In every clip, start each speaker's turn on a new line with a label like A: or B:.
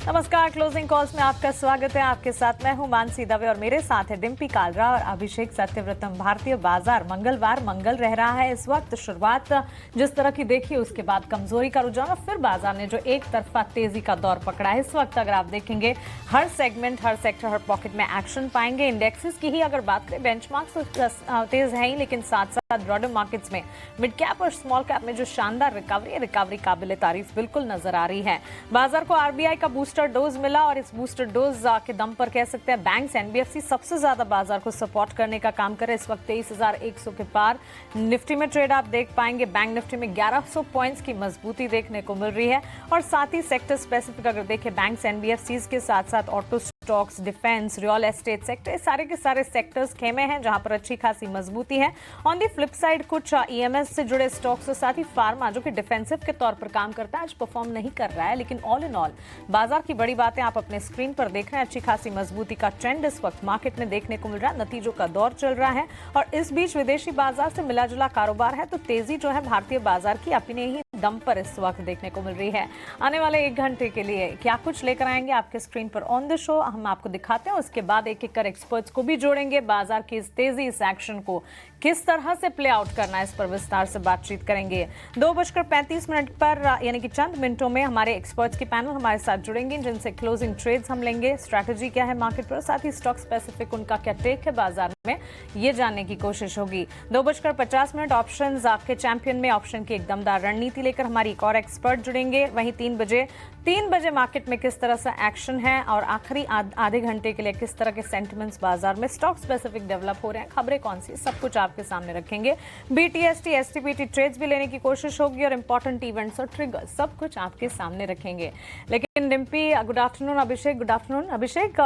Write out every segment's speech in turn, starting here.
A: नमस्कार, closing calls में आपका स्वागत है। आपके साथ मैं हूं मानसी दवे और मेरे साथ है डिम्पी कालरा और अभिषेक सत्यव्रतम। भारतीय बाजार मंगलवार मंगल रह रहा है। इस वक्त शुरुआत जिस तरह की देखी उसके बाद कमजोरी का रुझान और फिर बाजार ने जो एक तरफा तेजी का दौर पकड़ा है। इस वक्त अगर आप देखेंगे हर सेगमेंट, हर सेक्टर, हर पॉकेट में एक्शन पाएंगे। इंडेक्सेस की ही अगर बात करें, बेंचमार्क्स तो तेज है ही, लेकिन साथ साथ ब्रॉडर मार्केट्स में मिड कैप और स्मॉल कैप में जो शानदार रिकवरी काबिल तारीफ बिल्कुल नजर आ रही है। बाजार को आरबीआई का बूस्टर डोज मिला और इस बूस्टर डोज के दम पर कह सकते हैं बैंक्स, एनबीएफसी सबसे ज्यादा बाजार को सपोर्ट करने का काम करे। इस वक्त 23,100 के पार निफ्टी में ट्रेड आप देख पाएंगे। बैंक निफ्टी में 1100 पॉइंट्स की मजबूती देखने को मिल रही है और साथ ही सेक्टर स्पेसिफिक अगर देखें, बैंक्स, एनबीएफसी के साथ साथ auto, stocks, defence, real estate sector, सारे के सारे सेक्टर्स खेमे हैं जहां पर अच्छी खासी मजबूती है। ऑन दी फ्लिप साइड कुछ ईएमएस से जुड़े स्टॉक्स और साथ ही फार्मा जो कि डिफेंसिव के तौर पर काम करता है आज परफॉर्म नहीं कर रहा है, लेकिन ऑल इन ऑल बाजार की बड़ी बातें आप अपने स्क्रीन पर देख रहे हैं। अच्छी खासी मजबूती का ट्रेंड इस वक्त मार्केट में देखने को मिल रहा है। नतीजों का दौर चल रहा है और इस बीच विदेशी बाजार से मिला जुला कारोबार है, तो तेजी जो है भारतीय बाजार की अपने ही दम पर इस वक्त देखने को मिल रही है। आने वाले 1 घंटे के लिए क्या कुछ लेकर आएंगे आपके स्क्रीन पर ऑन द शो हम आपको दिखाते हैं। उसके बाद एक एक कर एक्सपर्ट्स को भी जोड़ेंगे। बाजार की इस तेजी, इस एक्शन को किस तरह से प्ले आउट करना है, इस पर विस्तार से बातचीत करेंगे। 2:35 पर यानी कि चंद मिनटों में हमारे एक्सपर्ट्स की पैनल हमारे साथ जुड़ेंगे, जिनसे क्लोजिंग ट्रेड्स हम लेंगे, स्ट्रैटेजी क्या है मार्केट पर, साथ ही स्टॉक स्पेसिफिक उनका क्या टेक है बाजार में, ये जानने की कोशिश होगी। 2:50 ऑप्शंस आपके चैंपियन में ऑप्शन की एक दमदार रणनीति लेकर हमारी एक और एक्सपर्ट जुड़ेंगे। वहीं 3 बजे मार्केट में किस तरह से एक्शन है और आखिरी आधे घंटे के लिए किस तरह के सेंटिमेंट्स बाजार में स्टॉक स्पेसिफिक डेवलप हो रहे हैं, खबरें कौन सी, सब कुछ आपके सामने रखेंगे। बीटीएसटी, एसटीपीटी ट्रेड्स भी लेने की कोशिश होगी और इंपॉर्टेंट इवेंट्स और ट्रिगर्स सब कुछ आपके सामने रखेंगे। लेकिन डिम्पी, गुड आफ्टरनून। अभिषेक, गुड आफ्टरनून। अभिषेक,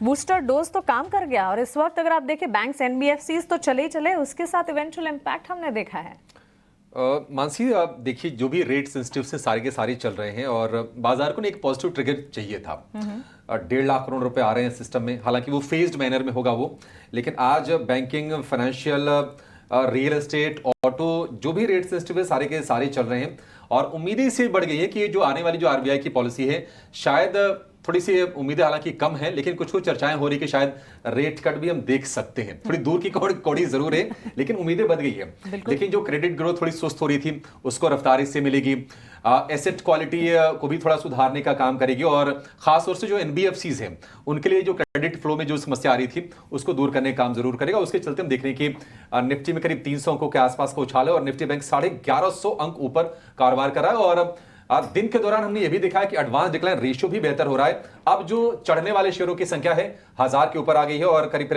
A: बूस्टर डोज तो काम कर गया और इस वक्त अगर आप देखें बैंक्स, एनबीएफसीज तो चले ही चले, उसके साथ इवेंचुअल इंपैक्ट हमने देखा है।
B: मानसी, आप देखिए जो भी रेट सेंसिटिव से सारे के सारे चल रहे हैं और बाजार को ना एक पॉजिटिव ट्रिगर चाहिए था। 1.5 लाख करोड़ रुपए आ रहे हैं सिस्टम में, हालांकि वो फेज्ड मैनर में होगा वो, लेकिन आज banking, financial, real estate, auto, जो भी रेट सेंसिटिव है सारे के सारे चल रहे हैं और उम्मीदें इससे बढ़ गई है कि जो आने वाली जो आरबीआई की पॉलिसी है, शायद थोड़ी सी उम्मीदें हालांकि कम है, लेकिन कुछ कुछ चर्चाएं हो रही कि शायद रेट कट भी हम देख सकते हैं। थोड़ी दूर की कौड़ी जरूर है, लेकिन उम्मीदें बढ़ गई है। लेकिन जो क्रेडिट ग्रोथ थोड़ी सुस्त हो रही थी उसको रफ्तार इससे मिलेगी। एसेट क्वालिटी को भी थोड़ा सुधारने का काम करेगी और खासतौर से जो एनबीएफसीज हैं उनके लिए जो क्रेडिट फ्लो में जो समस्या आ रही थी उसको दूर करने का काम जरूर करेगा। उसके चलते हम देख रहे हैं कि निफ्टी में करीब 300 अंकों के आसपास का उछाल है और निफ्टी बैंक 1150 अंक ऊपर कारोबार कर रहा है और दिन के दौरान हमने यह भी देखा है कि एडवांस डिक्लाइन रेशियो भी बेहतर हो रहा है। अब जो चढ़ने वाले शेयरों की संख्या है 1000 के ऊपर आ गई है और करीब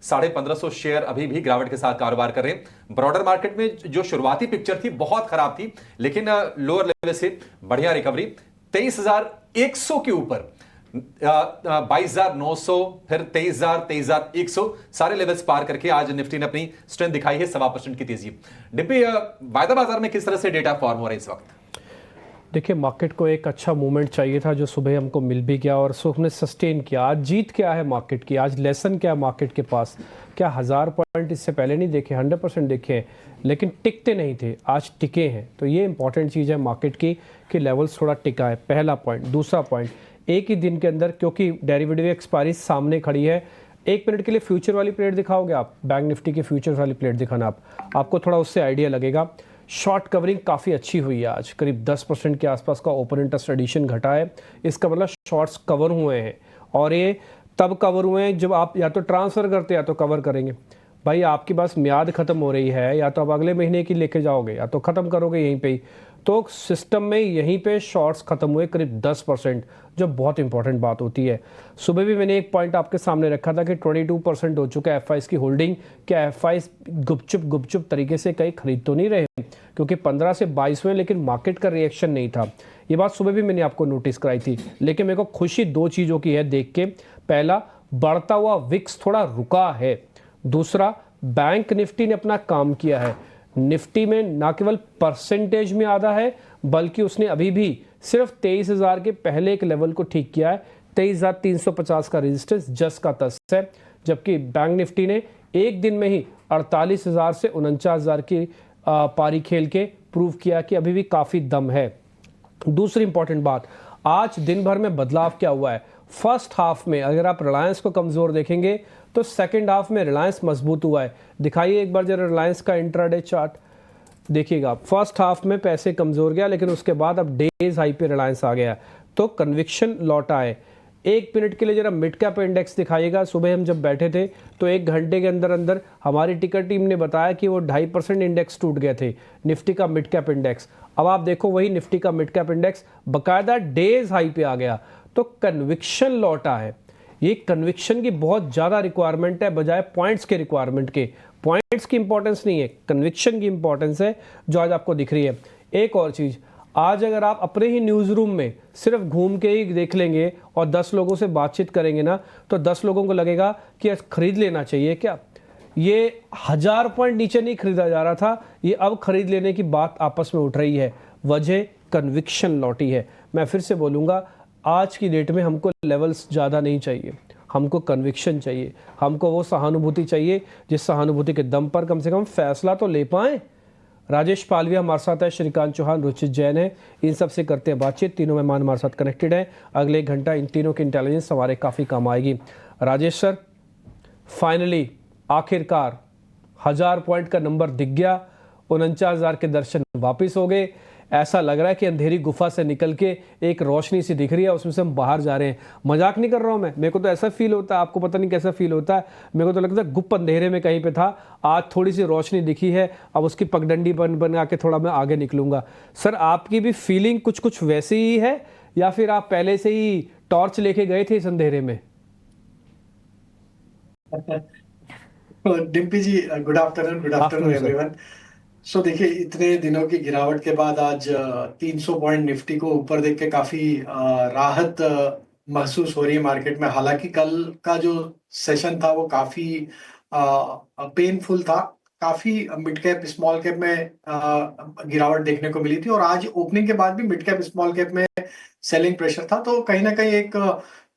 B: 1550 शेयर अभी भी गिरावट के साथ कारोबार कर रहे हैं। ब्रॉडर मार्केट में जो शुरुआती पिक्चर थी बहुत खराब थी, लेकिन लोअर लेवल से बढ़िया रिकवरी। 23,100 के ऊपर 22,900, फिर 23,000, 23,100 सारे लेवल्स पार करके आज निफ्टी ने अपनी स्ट्रेंथ दिखाई है, 1.25% की तेजी। डिब्बी, वायदा बाजार में किस तरह से डेटा फॉर्म हो रहा है इस वक्त?
C: देखिए, मार्केट को एक अच्छा मूवमेंट चाहिए था जो सुबह हमको मिल भी गया और उसने सस्टेन किया। आज जीत क्या है मार्केट की, आज लेसन क्या है मार्केट के पास? क्या 1000 पॉइंट इससे पहले नहीं देखे, 100% देखे, लेकिन टिकते नहीं थे, आज टिके हैं। तो ये इंपॉर्टेंट चीज़ है मार्केट की कि लेवल्स थोड़ा टिका है, पहला पॉइंट। दूसरा पॉइंट, एक ही दिन के अंदर क्योंकि डेरिवेटिव एक्सपायरी सामने खड़ी है, 1 मिनट के लिए फ्यूचर वाली प्लेट दिखाओगे आप, बैंक निफ्टी की फ्यूचर वाली प्लेट दिखाना आपको थोड़ा उससे आइडिया लगेगा। शॉर्ट कवरिंग काफ़ी अच्छी हुई है आज, करीब 10% के आसपास का ओपन इंटरेस्ट एडिशन घटा है। इसका मतलब शॉर्ट्स कवर हुए हैं और ये तब कवर हुए हैं जब आप या तो ट्रांसफ़र करते या तो कवर करेंगे। भाई आपकी बस म्याद ख़त्म हो रही है, या तो आप अगले महीने की लेके जाओगे या तो ख़त्म करोगे यहीं पे ही। तो सिस्टम में यहीं पे शॉर्ट्स खत्म हुए करीब 10%, जो बहुत इंपॉर्टेंट बात होती है। सुबह भी मैंने एक पॉइंट आपके सामने रखा था कि 22% हो चुका है एफआईस की होल्डिंग। क्या एफआईस गुपचुप तरीके से कहीं खरीद तो नहीं रहे, क्योंकि 15 से 22 में, लेकिन मार्केट का रिएक्शन नहीं था। ये बात सुबह भी मैंने आपको नोटिस कराई थी, लेकिन मेरे को खुशी 2 चीज़ों की है देख के। पहला, बढ़ता हुआ विक्स थोड़ा रुका है। दूसरा, बैंक निफ्टी ने अपना काम किया है। निफ्टी में ना केवल परसेंटेज में आधा है, बल्कि उसने अभी भी सिर्फ 23,000 के पहले एक लेवल को ठीक किया है। 23,350 का रेजिस्टेंस जस का तस है, जबकि बैंक निफ्टी ने एक दिन में ही 48,000 से 49,000 की पारी खेल के प्रूव किया कि अभी भी काफ़ी दम है। दूसरी इंपॉर्टेंट बात, आज दिन भर में बदलाव क्या हुआ है? फर्स्ट हाफ में अगर आप रिलायंस को कमज़ोर देखेंगे तो सेकंड हाफ में रिलायंस मजबूत हुआ है। दिखाइए एक बार जरा रिलायंस का इंट्राडे चार्ट देखिएगा। फर्स्ट हाफ में पैसे कमज़ोर गया, लेकिन उसके बाद अब डेज हाई पे रिलायंस आ गया, तो कन्विक्शन लौटा है। एक मिनट के लिए जरा मिड कैप इंडेक्स दिखाइएगा। सुबह हम जब बैठे थे तो एक घंटे के अंदर अंदर हमारी टिकर टीम ने बताया कि वो 2.5% इंडेक्स टूट गए थे, निफ्टी का मिड कैप इंडेक्स। अब आप देखो वही निफ्टी का मिड कैप इंडेक्स बकायदा डेज हाई पे आ गया, तो कन्विक्शन लौटा है। ये कन्विक्शन की बहुत ज़्यादा रिक्वायरमेंट है बजाय पॉइंट्स के रिक्वायरमेंट के। पॉइंट्स की इंपॉर्टेंस नहीं है, कन्विक्शन की इंपॉर्टेंस है जो आज आपको दिख रही है। एक और चीज़, आज अगर आप अपने ही न्यूज़ रूम में सिर्फ घूम के ही देख लेंगे और 10 लोगों से बातचीत करेंगे ना, तो 10 लोगों को लगेगा कि खरीद लेना चाहिए क्या। ये 1000 पॉइंट नीचे नहीं खरीदा जा रहा था, ये अब खरीद लेने की बात आपस में उठ रही है। वजह कन्विक्शन लौटी है। मैं फिर से बोलूँगा, आज की डेट में हमको लेवल्स ज़्यादा नहीं चाहिए, हमको कन्विक्शन चाहिए, हमको वो सहानुभूति चाहिए जिस सहानुभूति के दम पर कम से कम फैसला तो ले पाएँ। राजेश पालविया हमारे साथ है, श्रीकांत चौहान, रुचित जैन है, इन सब से करते हैं बातचीत। तीनों मेहमान हमारे साथ कनेक्टेड हैं। अगले 1 घंटा इन तीनों की इंटेलिजेंस हमारे काफ़ी काम आएगी। राजेश सर, फाइनली आखिरकार 1000 पॉइंट का नंबर दिख गया, 49,000 के दर्शन वापस हो गए। ऐसा लग रहा है कि अंधेरी गुफा से निकल के एक रोशनी सी दिख रही है, उसमें से हम बाहर जा रहे हैं। मजाक नहीं कर रहा हूँ मैं, मेरे को तो ऐसा फील होता है, आपको पता नहीं कैसा फील होता है। मेरे को तो लगता है गुप्त अंधेरे में कहीं पे था, आज थोड़ी सी रोशनी दिखी है, अब उसकी पगडंडी बना के थोड़ा मैं आगे निकलूंगा। सर, आपकी भी फीलिंग कुछ कुछ वैसी ही है या फिर आप पहले से ही टॉर्च लेके गए थे इस अंधेरे में?
D: डिम्पी जी, गुड आफ्टरनून
C: सर।
D: एवरीवन। सो देखिए, इतने दिनों की गिरावट के बाद आज 300 पॉइंट निफ्टी को ऊपर देख के काफी राहत महसूस हो रही है मार्केट में। हालांकि कल का जो सेशन था वो काफी पेनफुल था, काफी मिड कैप स्मॉल कैप में गिरावट देखने को मिली थी, और आज ओपनिंग के बाद भी मिड कैप स्मॉल कैप में सेलिंग प्रेशर था। तो कहीं ना कहीं एक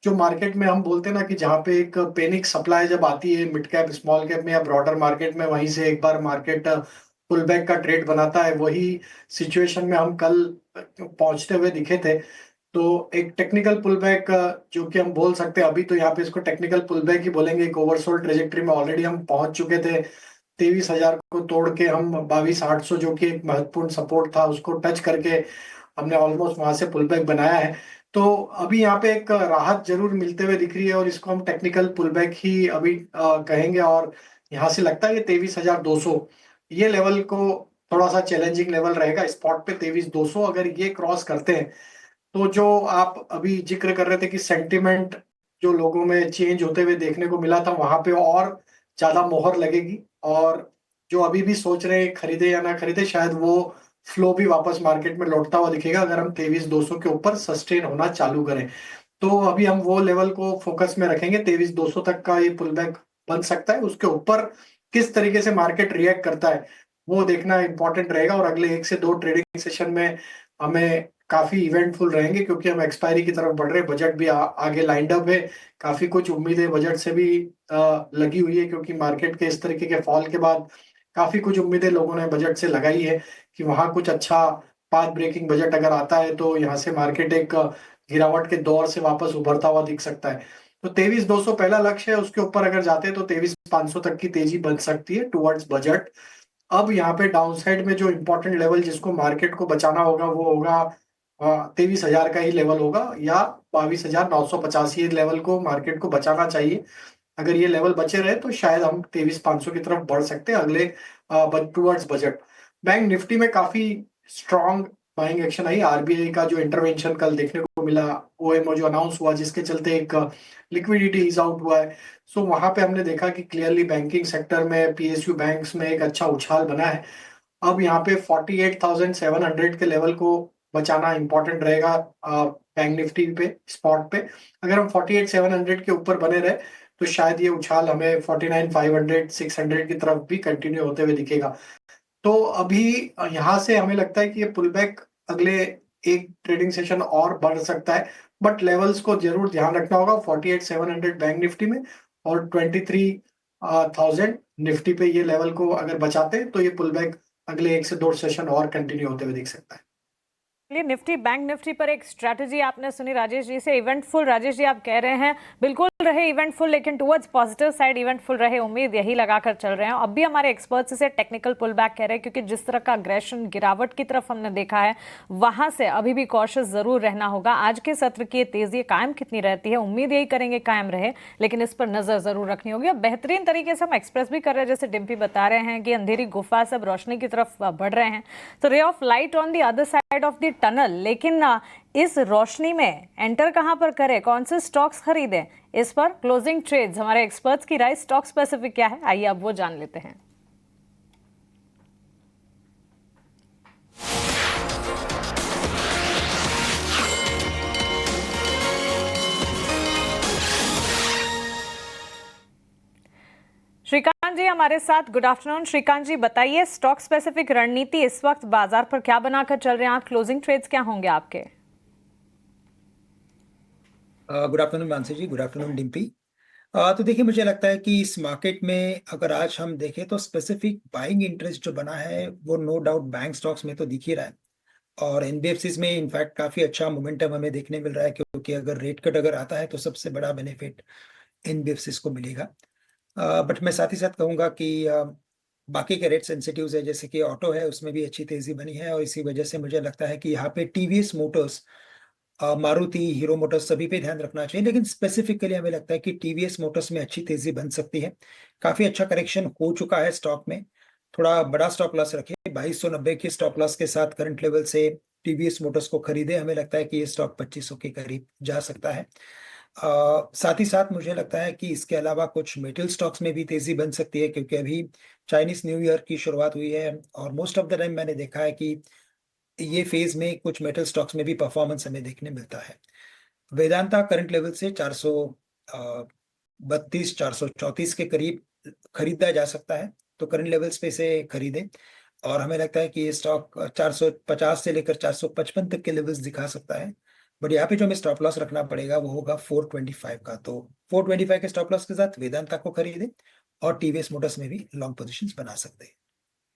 D: जो मार्केट में हम बोलते हैं ना कि जहाँ पे एक पैनिक सप्लाई जब आती है मिड कैप स्मॉल कैप में या ब्रॉडर मार्केट में, वहीं से एक बार मार्केट पुल बैक का ट्रेड बनाता है। वही सिचुएशन में हम कल पहुंचते हुए दिखे थे। तो एक टेक्निकल पुल बैक जो कि हम बोल सकते हैं, अभी तो यहाँ पे इसको टेक्निकल पुल बैक ही बोलेंगे। एक ओवरसोल्ड ट्रेजेक्ट्री में ऑलरेडी हम पहुंच चुके थे। 23,000 को तोड़ के हम 22,800 जो कि एक महत्वपूर्ण सपोर्ट था उसको टच करके हमने ऑलमोस्ट वहां से पुल बैक बनाया है। तो अभी यहाँ पे एक राहत जरूर मिलते हुए दिख रही है, और इसको हम टेक्निकल पुल बैक ही अभी कहेंगे। और यहाँ से लगता है ये 23,200 ये लेवल को थोड़ा सा चैलेंजिंग लेवल रहेगा स्पॉट पे। 23,200 अगर ये क्रॉस करते हैं तो जो आप अभी जिक्र कर रहे थे कि सेंटिमेंट जो लोगों में चेंज होते हुए देखने को मिला था, वहां पे और ज्यादा मोहर लगेगी। और जो अभी भी सोच रहे हैं खरीदे या ना खरीदे, शायद वो फ्लो भी वापस मार्केट में लौटता हुआ दिखेगा अगर हम 23,200 के ऊपर सस्टेन होना चालू करें। तो अभी हम वो लेवल को फोकस में रखेंगे। 23,200 तक का ये पुल बैक बन सकता है, उसके ऊपर किस तरीके से मार्केट रिएक्ट करता है वो देखना इंपॉर्टेंट रहेगा। और अगले 1 से 2 ट्रेडिंग सेशन में हमें काफी इवेंटफुल रहेंगे, क्योंकि हम एक्सपायरी की तरफ बढ़ रहे हैं। बजट भी आगे लाइंड अप है, काफी कुछ उम्मीदें बजट से भी लगी हुई है, क्योंकि मार्केट के इस तरीके के फॉल के बाद काफी कुछ उम्मीदें लोगों ने बजट से लगाई है कि वहां कुछ अच्छा पाथ ब्रेकिंग बजट अगर आता है तो यहाँ से मार्केट एक गिरावट के दौर से वापस उभरता हुआ दिख सकता है। तो 23,200 पहला लक्ष्य है, उसके ऊपर अगर जाते हैं तो 23,500 तक की तेजी बन सकती है टुवर्ड्स बजट। अब यहाँ पे डाउनसाइड में जो इंपॉर्टेंट लेवल जिसको मार्केट को बचाना होगा वो होगा 23,000 का ही लेवल होगा, या 22,950 ये लेवल को मार्केट को बचाना चाहिए। अगर ये लेवल बचे रहे तो शायद हम 23,500 की तरफ बढ़ सकते हैं अगले टुवर्ड्स बजट। बैंक निफ्टी में काफी strong buying action I. RBI का जो इंटरवेंशन कल देखने को मिला, ओएमओ जो अनाउंस हुआ जिसके चलते एक लिक्विडिटी इज आउट हुआ है। सो वहां पे हमने देखा कि क्लियरली बैंकिंग सेक्टर में पीएसयू बैंक्स में एक अच्छा उछाल बना है। अब यहाँ पे 48,700 के लेवल को बचाना इंपॉर्टेंट रहेगा बैंक निफ्टी पे स्पॉट पे। अगर हम 48,700 के ऊपर बने रहे तो शायद ये उछाल हमें 49,500 600 की तरफ भी कंटिन्यू होते हुए दिखेगा। तो अभी यहाँ से हमें लगता है कि ये पुल बैक अगले एक ट्रेडिंग सेशन और बढ़ सकता है, बट लेवल्स को जरूर ध्यान रखना होगा। 48,700 बैंक निफ्टी में और 23,000 निफ्टी पे ये लेवल को अगर बचाते हैं तो ये पुल बैक अगले 1 से 2 सेशन और कंटिन्यू होते हुए दिख सकता है।
A: चलिए निफ्टी बैंक निफ्टी पर एक स्ट्रैटेजी आपने सुनी राजेश जी से, इवेंटफुल। राजेश जी आप कह रहे हैं बिल्कुल रहे इवेंटफुल, लेकिन टुवर्ड्स पॉजिटिव साइड इवेंटफुल रहे, उम्मीद यही लगाकर चल रहे हैं। अब भी हमारे एक्सपर्ट्स इसे टेक्निकल पुल बैक कह रहे हैं, क्योंकि जिस तरह का अग्रेशन गिरावट की तरफ हमने देखा है, वहां से अभी भी कॉशियस जरूर रहना होगा। आज के सत्र की तेजी कायम कितनी रहती है, उम्मीद यही करेंगे कायम रहे, लेकिन इस पर नजर जरूर रखनी होगी। अब बेहतरीन तरीके से हम एक्सप्रेस भी कर रहे हैं, जैसे डिम्पी बता रहे हैं कि अंधेरी गुफा से अब रोशनी की तरफ बढ़ रहे हैं, तो ray of light on the other side of the tunnel. लेकिन इस रोशनी में एंटर कहां पर करें, कौन से स्टॉक्स खरीदें, इस पर क्लोजिंग ट्रेड्स हमारे एक्सपर्ट्स की राय स्टॉक स्पेसिफिक क्या है, आइए अब वो जान लेते हैं। श्रीकांत जी हमारे साथ, गुड आफ्टरनून। श्रीकांत जी बताइए, स्टॉक स्पेसिफिक रणनीति इस वक्त बाजार पर क्या बनाकर चल रहे हैं आप, क्लोजिंग ट्रेड्स क्या होंगे आपके?
E: गुड आफ्टरनून मानसी जी, गुड आफ्टरनून डिम्पी। तो देखिए, मुझे लगता है कि इस मार्केट में अगर आज हम देखें तो स्पेसिफिक बाइंग इंटरेस्ट जो बना है वो नो डाउट बैंक स्टॉक्स में तो दिख ही रहा है, और एनबीएफसीज में इनफैक्ट काफी अच्छा मोमेंटम हमें देखने मिल रहा है, क्योंकि अगर रेट कट अगर आता है तो सबसे बड़ा बेनिफिट एनबीएफसीज को मिलेगा। बट मैं साथ ही साथ कहूंगा कि बाकी के रेट सेंसिटिव्स है, जैसे कि ऑटो है, उसमें भी अच्छी तेजी बनी है, और इसी वजह से मुझे लगता है कि यहाँ पे TVS Motors, Maruti, hero Motors सभी पे ध्यान रखना चाहिए, लेकिन स्पेसिफिकली हमें लगता है कि टीवीएस मोटर्स में अच्छी तेजी बन सकती है। काफी अच्छा करेक्शन हो चुका है स्टॉक में, थोड़ा बड़ा स्टॉप लॉस रखे, 2290 के स्टॉप लॉस के साथ करंट लेवल से टीवीएस मोटर्स को खरीदे। हमें लगता है कि ये स्टॉक 2500 के करीब जा सकता है। साथ ही साथ मुझे लगता है कि इसके अलावा कुछ मेटल स्टॉक्स में भी तेजी बन सकती है, क्योंकि अभी चाइनीज न्यू ईयर की शुरुआत हुई है, और मोस्ट ऑफ द टाइम मैंने देखा है कि ये फेज में कुछ मेटल स्टॉक्स में भी परफॉर्मेंस हमें देखने मिलता है। वेदांता करंट लेवल से 432 434 के करीब खरीदा जा सकता है, तो करंट लेवल्स पे से खरीदें, और हमें लगता है कि ये स्टॉक 450 से लेकर 455 तक के लेवल्स दिखा सकता है। बट यहाँ पे जो हमें स्टॉप लॉस रखना पड़ेगा वो होगा 425 का, तो 425 के स्टॉप लॉस के साथ वेदांता को खरीदें, और टीवीएस मोटर्स में भी लॉन्ग पोजीशंस बना सकते हैं।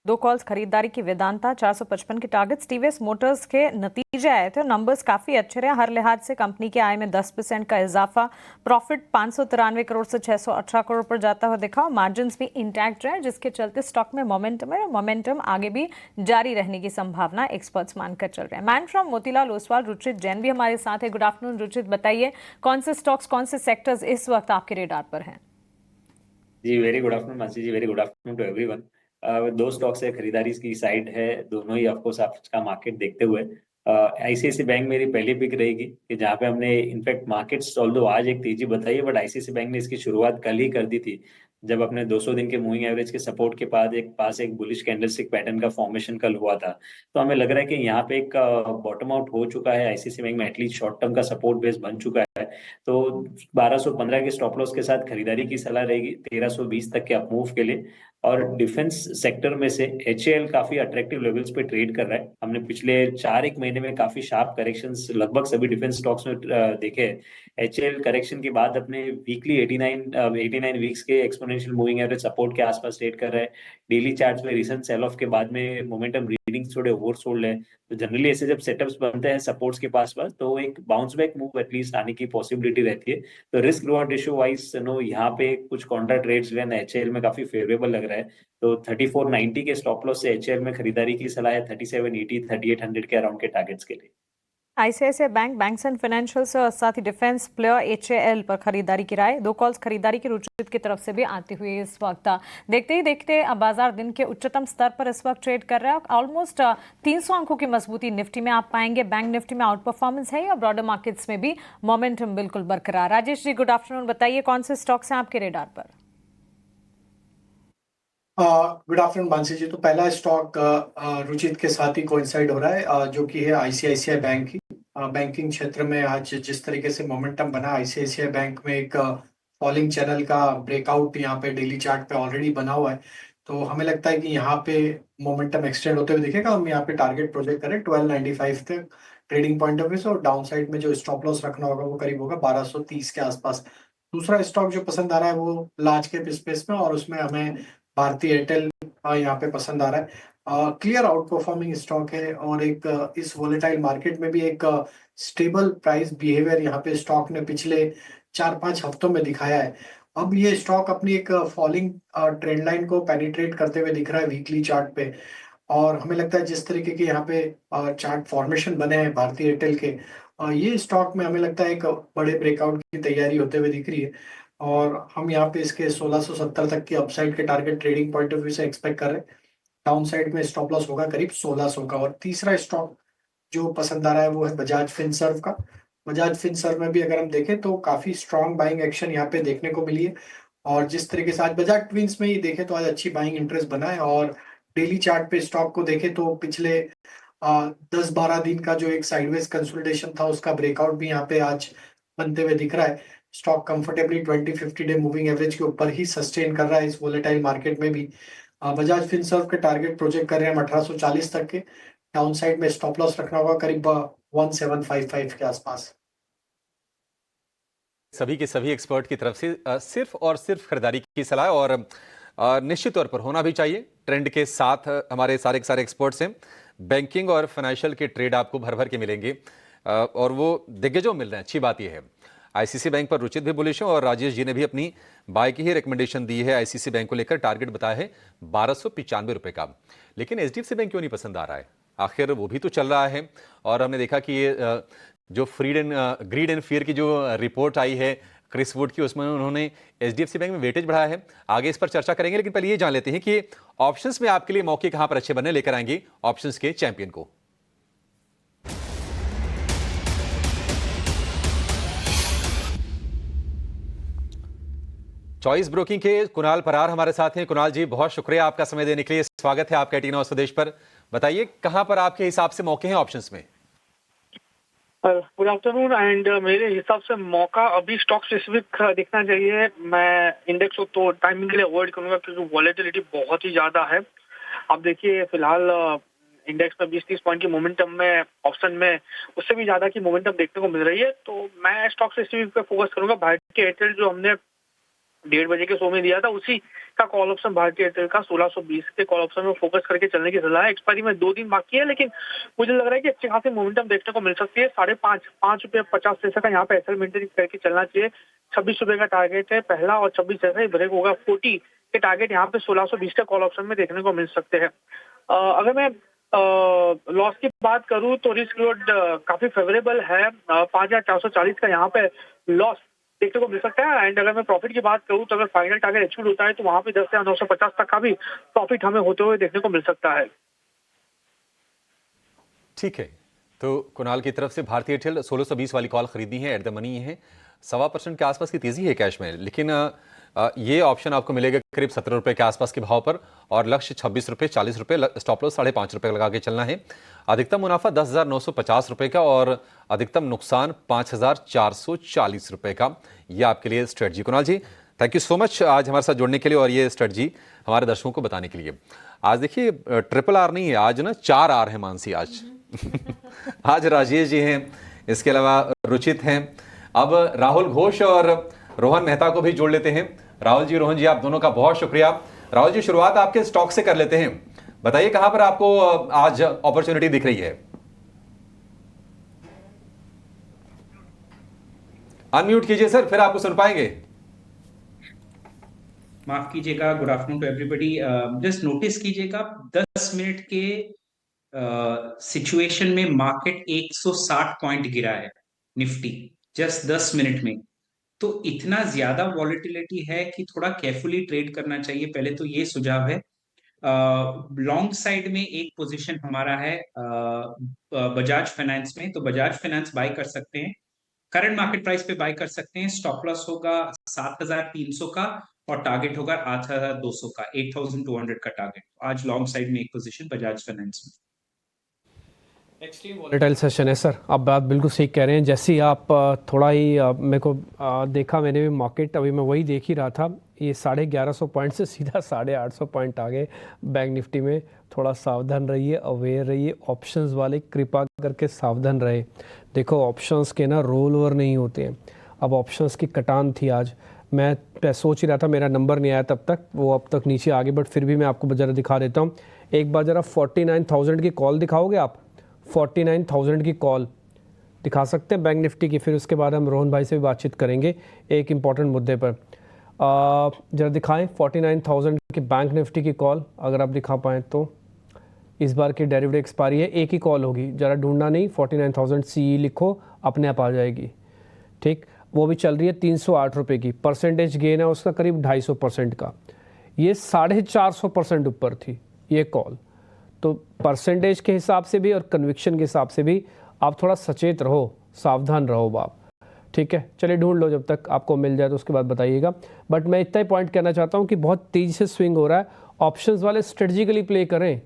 A: दो कॉल्स खरीदारी की, वेदांता 455 के टारगेट्स, टीवीएस मोटर्स के नतीजे आए थे, नंबर्स काफी अच्छे रहे हर लिहाज से, कंपनी के आय में 10% का इजाफा, प्रॉफिट 593 करोड़ से 618 करोड़ पर जाता हुआ दिखा, मार्जिन भी इंटैक्ट रहे, जिसके चलते स्टॉक में मोमेंटम है, मोमेंटम आगे भी जारी रहने की संभावना एक्सपर्ट्स मानकर चल रहे हैं। मैन फ्रॉम मोतीलाल ओसवाल रुचित जैन भी हमारे साथ है, गुड आफ्टरनून रुचित। बताइए कौन से स्टॉक्स, कौन से सेक्टर्स इस वक्त आपके रेडार पर हैं?
F: जी very good afternoon Mansi ji, very good afternoon to everyone. दो स्टॉक्स है, खरीदारी की साइड है, दोनों ही ऑफकोर्स आज का मार्केट देखते हुए आईसीआईसीआई बैंक मेरी पहली पिक रहेगी, कि जहाँ पे हमने इनफैक्ट मार्केट्स ऑल्दो आज एक तेजी बताई है, बट आईसीआईसीआई बैंक ने इसकी शुरुआत कल ही कर दी थी, जब अपने 200 दिन के मूविंग एवरेज के सपोर्ट के बाद एक बुलिश कैंडलस्टिक पैटर्न का फॉर्मेशन कल हुआ था। तो हमें लग रहा है कि यहाँ पे एक बॉटम आउट हो चुका है आईसीआईसीआई बैंक में, एटलीस्ट शॉर्ट टर्म का सपोर्ट बेस बन चुका है। तो 1215 के स्टॉप लॉस के साथ खरीदारी की सलाह रहेगी 1320 तक के अपमूव के लिए। और डिफेंस सेक्टर में से एचएएल काफी अट्रैक्टिव लेवल्स पे ट्रेड कर रहा है। हमने पिछले 4 महीने में काफी शार्प करेक्शंस लगभग सभी डिफेंस स्टॉक्स में देखे हैं। एचएएल करेक्शन के बाद अपने वीकली 89 वीक्स के एक्सपोनेंशियल मूविंग एवरेज सपोर्ट के आसपास ट्रेड कर रहा है। डेली चार्ट्स में रिसेंट सेल ऑफ के बाद में मोमेंटम रीडिंग्स थोड़े ओवरसोल्ड है, तो जनरली ऐसे जब सेटअप्स बनते हैं सपोर्ट्स के पास तो एक बाउंस बैक मूव एटलीस्ट आने की पॉसिबिलिटी रहती है। तो risk reward ratio wise no यहाँ पे कुछ कॉन्ट्रा ट्रेड्स जो है एचएएल में काफी फेवरेबल लग रहा है। तो 3490 के स्टॉप लॉस से एचएएल में खरीदारी की सलाह है, 3780 3800 के अराउंड के टारगेट्स के लिए।
A: ICICI bank, banks and financials और साथ ही डिफेंस प्लेयर एचएएल पर खरीदारी की राय, दो कॉल्स खरीदारी की रुचित की तरफ से भी आती हुई इस वक्त। देखते ही देखते बाजार दिन के उच्चतम स्तर पर इस वक्त ट्रेड कर रहा है, ऑलमोस्ट 300 अंकों की मजबूती निफ्टी में आप पाएंगे, बैंक निफ्टी में आउट परफॉर्मेंस है और ब्रॉडर मार्केट्स में भी मोमेंटम बिल्कुल बरकरार। राजेश जी गुड आफ्टरनून, बताइए कौन से स्टॉक्स हैं आपके रेडार पर?
D: गुड आफ्टरनून मानसी जी। तो पहला स्टॉक रुचित के साथ ही कोइंसाइड हो रहा है, जो कि है आईसीआईसीआई बैंक की। बैंकिंग क्षेत्र में आज जिस तरीके से मोमेंटम बना, आईसीआईसीआई बैंक में एक फॉलिंग चैनल का ब्रेकआउट यहाँ पे डेली चार्ट पे ऑलरेडी बना हुआ है, तो हमें लगता है कि यहाँ पे मोमेंटम एक्सटेंड होते हुए दिखेगा। हम यहाँ पे टारगेट प्रोजेक्ट करें 1295 तक ट्रेडिंग पॉइंट ऑफ व्यू से, और डाउन साइड में जो स्टॉप लॉस रखना होगा वो करीब होगा 1230 के आसपास। दूसरा स्टॉक जो पसंद आ रहा है वो लार्ज कैप स्पेस में, और उसमें हमें भारतीय एयरटेल यहाँ पे पसंद आ रहा है। क्लियर आउट परफॉर्मिंग स्टॉक है और एक इस वोलेटाइल मार्केट में भी एक स्टेबल प्राइस बिहेवियर यहाँ पे स्टॉक ने पिछले 4-5 हफ्तों में दिखाया है। अब ये स्टॉक अपनी एक फॉलिंग ट्रेंड लाइन को पेनिट्रेट करते हुए दिख रहा है वीकली चार्ट पे, और हमें लगता है जिस तरीके के यहाँ पे चार्ट फॉर्मेशन बने हैं भारतीय एयरटेल के, ये स्टॉक में हमें लगता है एक बड़े ब्रेकआउट की तैयारी होते हुए दिख रही है, और हम यहाँ पे इसके 1670 तक के अपसाइड के target trading point of view से एक्सपेक्ट कर रहे हैं। डाउन साइड में स्टॉप लॉस होगा करीब 1600 का। और तीसरा स्टॉक जो पसंद आ रहा है वो है बजाज फिनसर्व का। बजाज फिनसर्व में भी अगर हम देखें तो काफी स्ट्रॉन्ग बाइंग एक्शन यहाँ पे देखने को मिली है, और जिस तरीके से आज बजाज ट्विंस में ही देखें तो आज अच्छी बाइंग इंटरेस्ट बना है, और डेली चार्ट पे स्टॉक को देखें तो पिछले 10-12 दिन का जो एक साइडवेज कंसोलिडेशन था उसका ब्रेकआउट भी यहाँ पे आज बनते हुए दिख रहा है। Stock comfortably 20-50 day moving average के ऊपर ही सस्टेन कर रहा है इस वोलेटाइल मार्केट में भी। बजाज फिनसर्व के टारगेट प्रोजेक्ट कर रहे हैं हम 1840 तक के। डाउन साइड में स्टॉप लॉस रखना होगा करीब 1755 के आसपास।
B: सभी के सभी एक्सपर्ट की तरफ से सिर्फ और सिर्फ खरीदारी की सलाह, और निश्चित तौर पर होना भी चाहिए। ट्रेंड के साथ हमारे सारे के सारे एक्सपर्ट्स हैं। बैंकिंग और फाइनेंशियल के ट्रेड आपको भर भर के मिलेंगे, और वो दिग्गजों मिल रहे हैं। अच्छी बात यह है। आईसीसी बैंक पर रुचित भी बुलिश हैं, और राजेश जी ने भी अपनी बाय की ही रिकमेंडेशन दी है। आईसीसी बैंक को लेकर टारगेट बताया है 1295 रुपए का। लेकिन एचडीएफसी बैंक क्यों नहीं पसंद आ रहा है? आखिर वो भी तो चल रहा है, और हमने देखा कि ये जो ग्रीड एंड फियर की जो रिपोर्ट आई है क्रिस वुड की, उसमें उन्होंने एचडीएफसी बैंक में वेटेज बढ़ाया है। आगे इस पर चर्चा करेंगे, लेकिन पहले ये जान लेते हैं कि ऑप्शंस में आपके लिए मौके कहां पर अच्छे बनने लेकर आएंगे ऑप्शंस के चैंपियन को। चॉइस ब्रोकिंग के कुणाल परार हमारे साथ हैं। कुणाल जी, बहुत शुक्रिया आपका समय देने के लिए। स्वागत है आपका टीना स्वदेश पर। बताइए कहां पर आपके हिसाब से मौके हैं ऑप्शंस में?
G: Good afternoon. एंड मेरे हिसाब से मौका अभी स्टॉक स्पेसिफिक देखना चाहिए। मैं इंडेक्स को तो टाइमिंग के लिए अवॉइड करूंगा क्योंकि वॉलेटिलिटी बहुत ही ज्यादा है। अब देखिए फिलहाल इंडेक्स में 20-30 पॉइंट की मोमेंटम में, ऑप्शन में उससे भी ज्यादा की मोमेंटम देखने को मिल रही है, तो मैं स्टॉक स्पेसिफिक पे फोकस करूंगा। भारतीय एयरटेल जो हमने 1:30 बजे के शो में दिया था, उसी का कॉल ऑप्शन भारतीय एयरटेल का 1620 के कॉल ऑप्शन में फोकस करके चलने की सलाह है। एक्सपायरी में 2 दिन बाकी है, लेकिन मुझे लग रहा है कि अच्छी खासी मोमेंटम देखने को मिल सकती है। 5.50 का यहाँ पे एसएल मेंटेन करके चलना चाहिए। 26 रुपए का टारगेट है पहला, और 26 जैसा ही ब्रेक होगा 40 के टारगेट यहाँ पे 1620 के कॉल ऑप्शन में देखने को मिल सकते हैं। अगर मैं लॉस की बात करूं तो रिस्क रिवॉर्ड काफी फेवरेबल है। 5440 का यहाँ पे लॉस देखने को मिल सकता है। एंड अगर मैं प्रॉफिट की बात करूं तो अगर फाइनल टारगेट अचीव होता है तो वहां पे 10,950 तक का भी प्रॉफिट हमें होते हुए देखने को मिल सकता है।
B: ठीक है, तो कुणाल की तरफ से भारतीय एयरटेल 1620 वाली कॉल खरीदनी है, एट द मनी है। 1.25% के आसपास की तेजी है कैश में, लेकिन ये ऑप्शन आपको मिलेगा करीब 17 रुपए के आसपास के भाव पर, और लक्ष्य 26 रुपए, 40 रुपए, स्टॉप लॉस 5.5 रुपए लगा के चलना है। अधिकतम मुनाफा 10,950 रुपए का, और अधिकतम नुकसान 5,440 रुपए का। ये आपके लिए strategy. Kunal ji, thank you so much आज हमारे साथ जुड़ने के लिए और ये स्ट्रेटजी हमारे दर्शकों को बताने के लिए। आज देखिए ट्रिपल आर नहीं है, आज ना 4 आर है मानसी आज। आज राजेश जी हैं, इसके अलावा रुचित हैं। अब राहुल घोष और रोहन मेहता को भी जोड़ लेते हैं। राहुल जी, रोहन जी, आप दोनों का बहुत शुक्रिया। राहुल जी, शुरुआत आपके स्टॉक से कर लेते हैं। बताइए कहां पर आपको आज अपॉर्चुनिटी दिख रही है? अनम्यूट कीजिए सर, फिर आपको सुन पाएंगे।
H: माफ कीजिएगा, good afternoon to everybody. Just notice कीजिएगा 10 मिनट के सिचुएशन में मार्केट 160 पॉइंट गिरा है निफ्टी, जस्ट 10 मिनट में। तो इतना ज्यादा वॉलेटिलिटी है कि थोड़ा केयरफुली ट्रेड करना चाहिए। पहले तो ये सुझाव है। लॉन्ग साइड में एक पोजीशन हमारा है बजाज फाइनेंस में, तो बजाज फाइनेंस बाय कर सकते हैं। करंट मार्केट प्राइस पे बाय कर सकते हैं। स्टॉप लॉस होगा 7,300 का, और टारगेट होगा 8,200 का, 8,200 का टारगेट। आज लॉन्ग साइड में एक पोजीशन बजाज फाइनेंस में।
C: एक्सट्रीम वॉलेटाइल सेशन है सर, आप बात बिल्कुल सही कह रहे हैं। जैसे ही आप थोड़ा ही मेरे को देखा मैंने भी मार्केट, अभी मैं वही देख ही रहा था, ये 1150 पॉइंट से सीधा 850 पॉइंट आ गए बैंक निफ्टी में। थोड़ा सावधान रहिए, अवेयर रहिए। ऑप्शंस वाले कृपा करके सावधान रहे। देखो ऑप्शंस के ना रोल ओवर नहीं होते हैं। अब ऑप्शंस की कटान थी आज, मैं सोच ही रहा था, मेरा नंबर नहीं आया तब तक, वो अब तक नीचे आ गए, बट फिर भी मैं आपको ज़रा दिखा देता हूँ। एक बार ज़रा 49,000 की कॉल दिखाओगे आप? 49,000 की कॉल दिखा सकते हैं बैंक निफ्टी की, फिर उसके बाद हम रोहन भाई से भी बातचीत करेंगे एक इम्पॉर्टेंट मुद्दे पर। ज़रा दिखाएं 49,000 की बैंक निफ्टी की कॉल, अगर आप दिखा पाएँ तो। इस बार की डेरिवेटिव एक्सपायरी है, एक ही कॉल होगी, ज़रा ढूंढना नहीं, 49,000 CE लिखो, अपने आप आ जाएगी। ठीक, वो भी चल रही है 308 रुपये की, परसेंटेज गेन है उसका करीब 250% का। ये 450% ऊपर थी ये कॉल। तो परसेंटेज के हिसाब से भी और कन्विक्शन के हिसाब से भी आप थोड़ा सचेत रहो, सावधान रहो बाप। ठीक है, चलिए ढूंढ लो, जब तक आपको मिल जाए तो उसके बाद बताइएगा। बट मैं इतना ही पॉइंट कहना चाहता हूँ कि बहुत तेज़ी से स्विंग हो रहा है, ऑप्शंस वाले स्ट्रेटजिकली प्ले करें।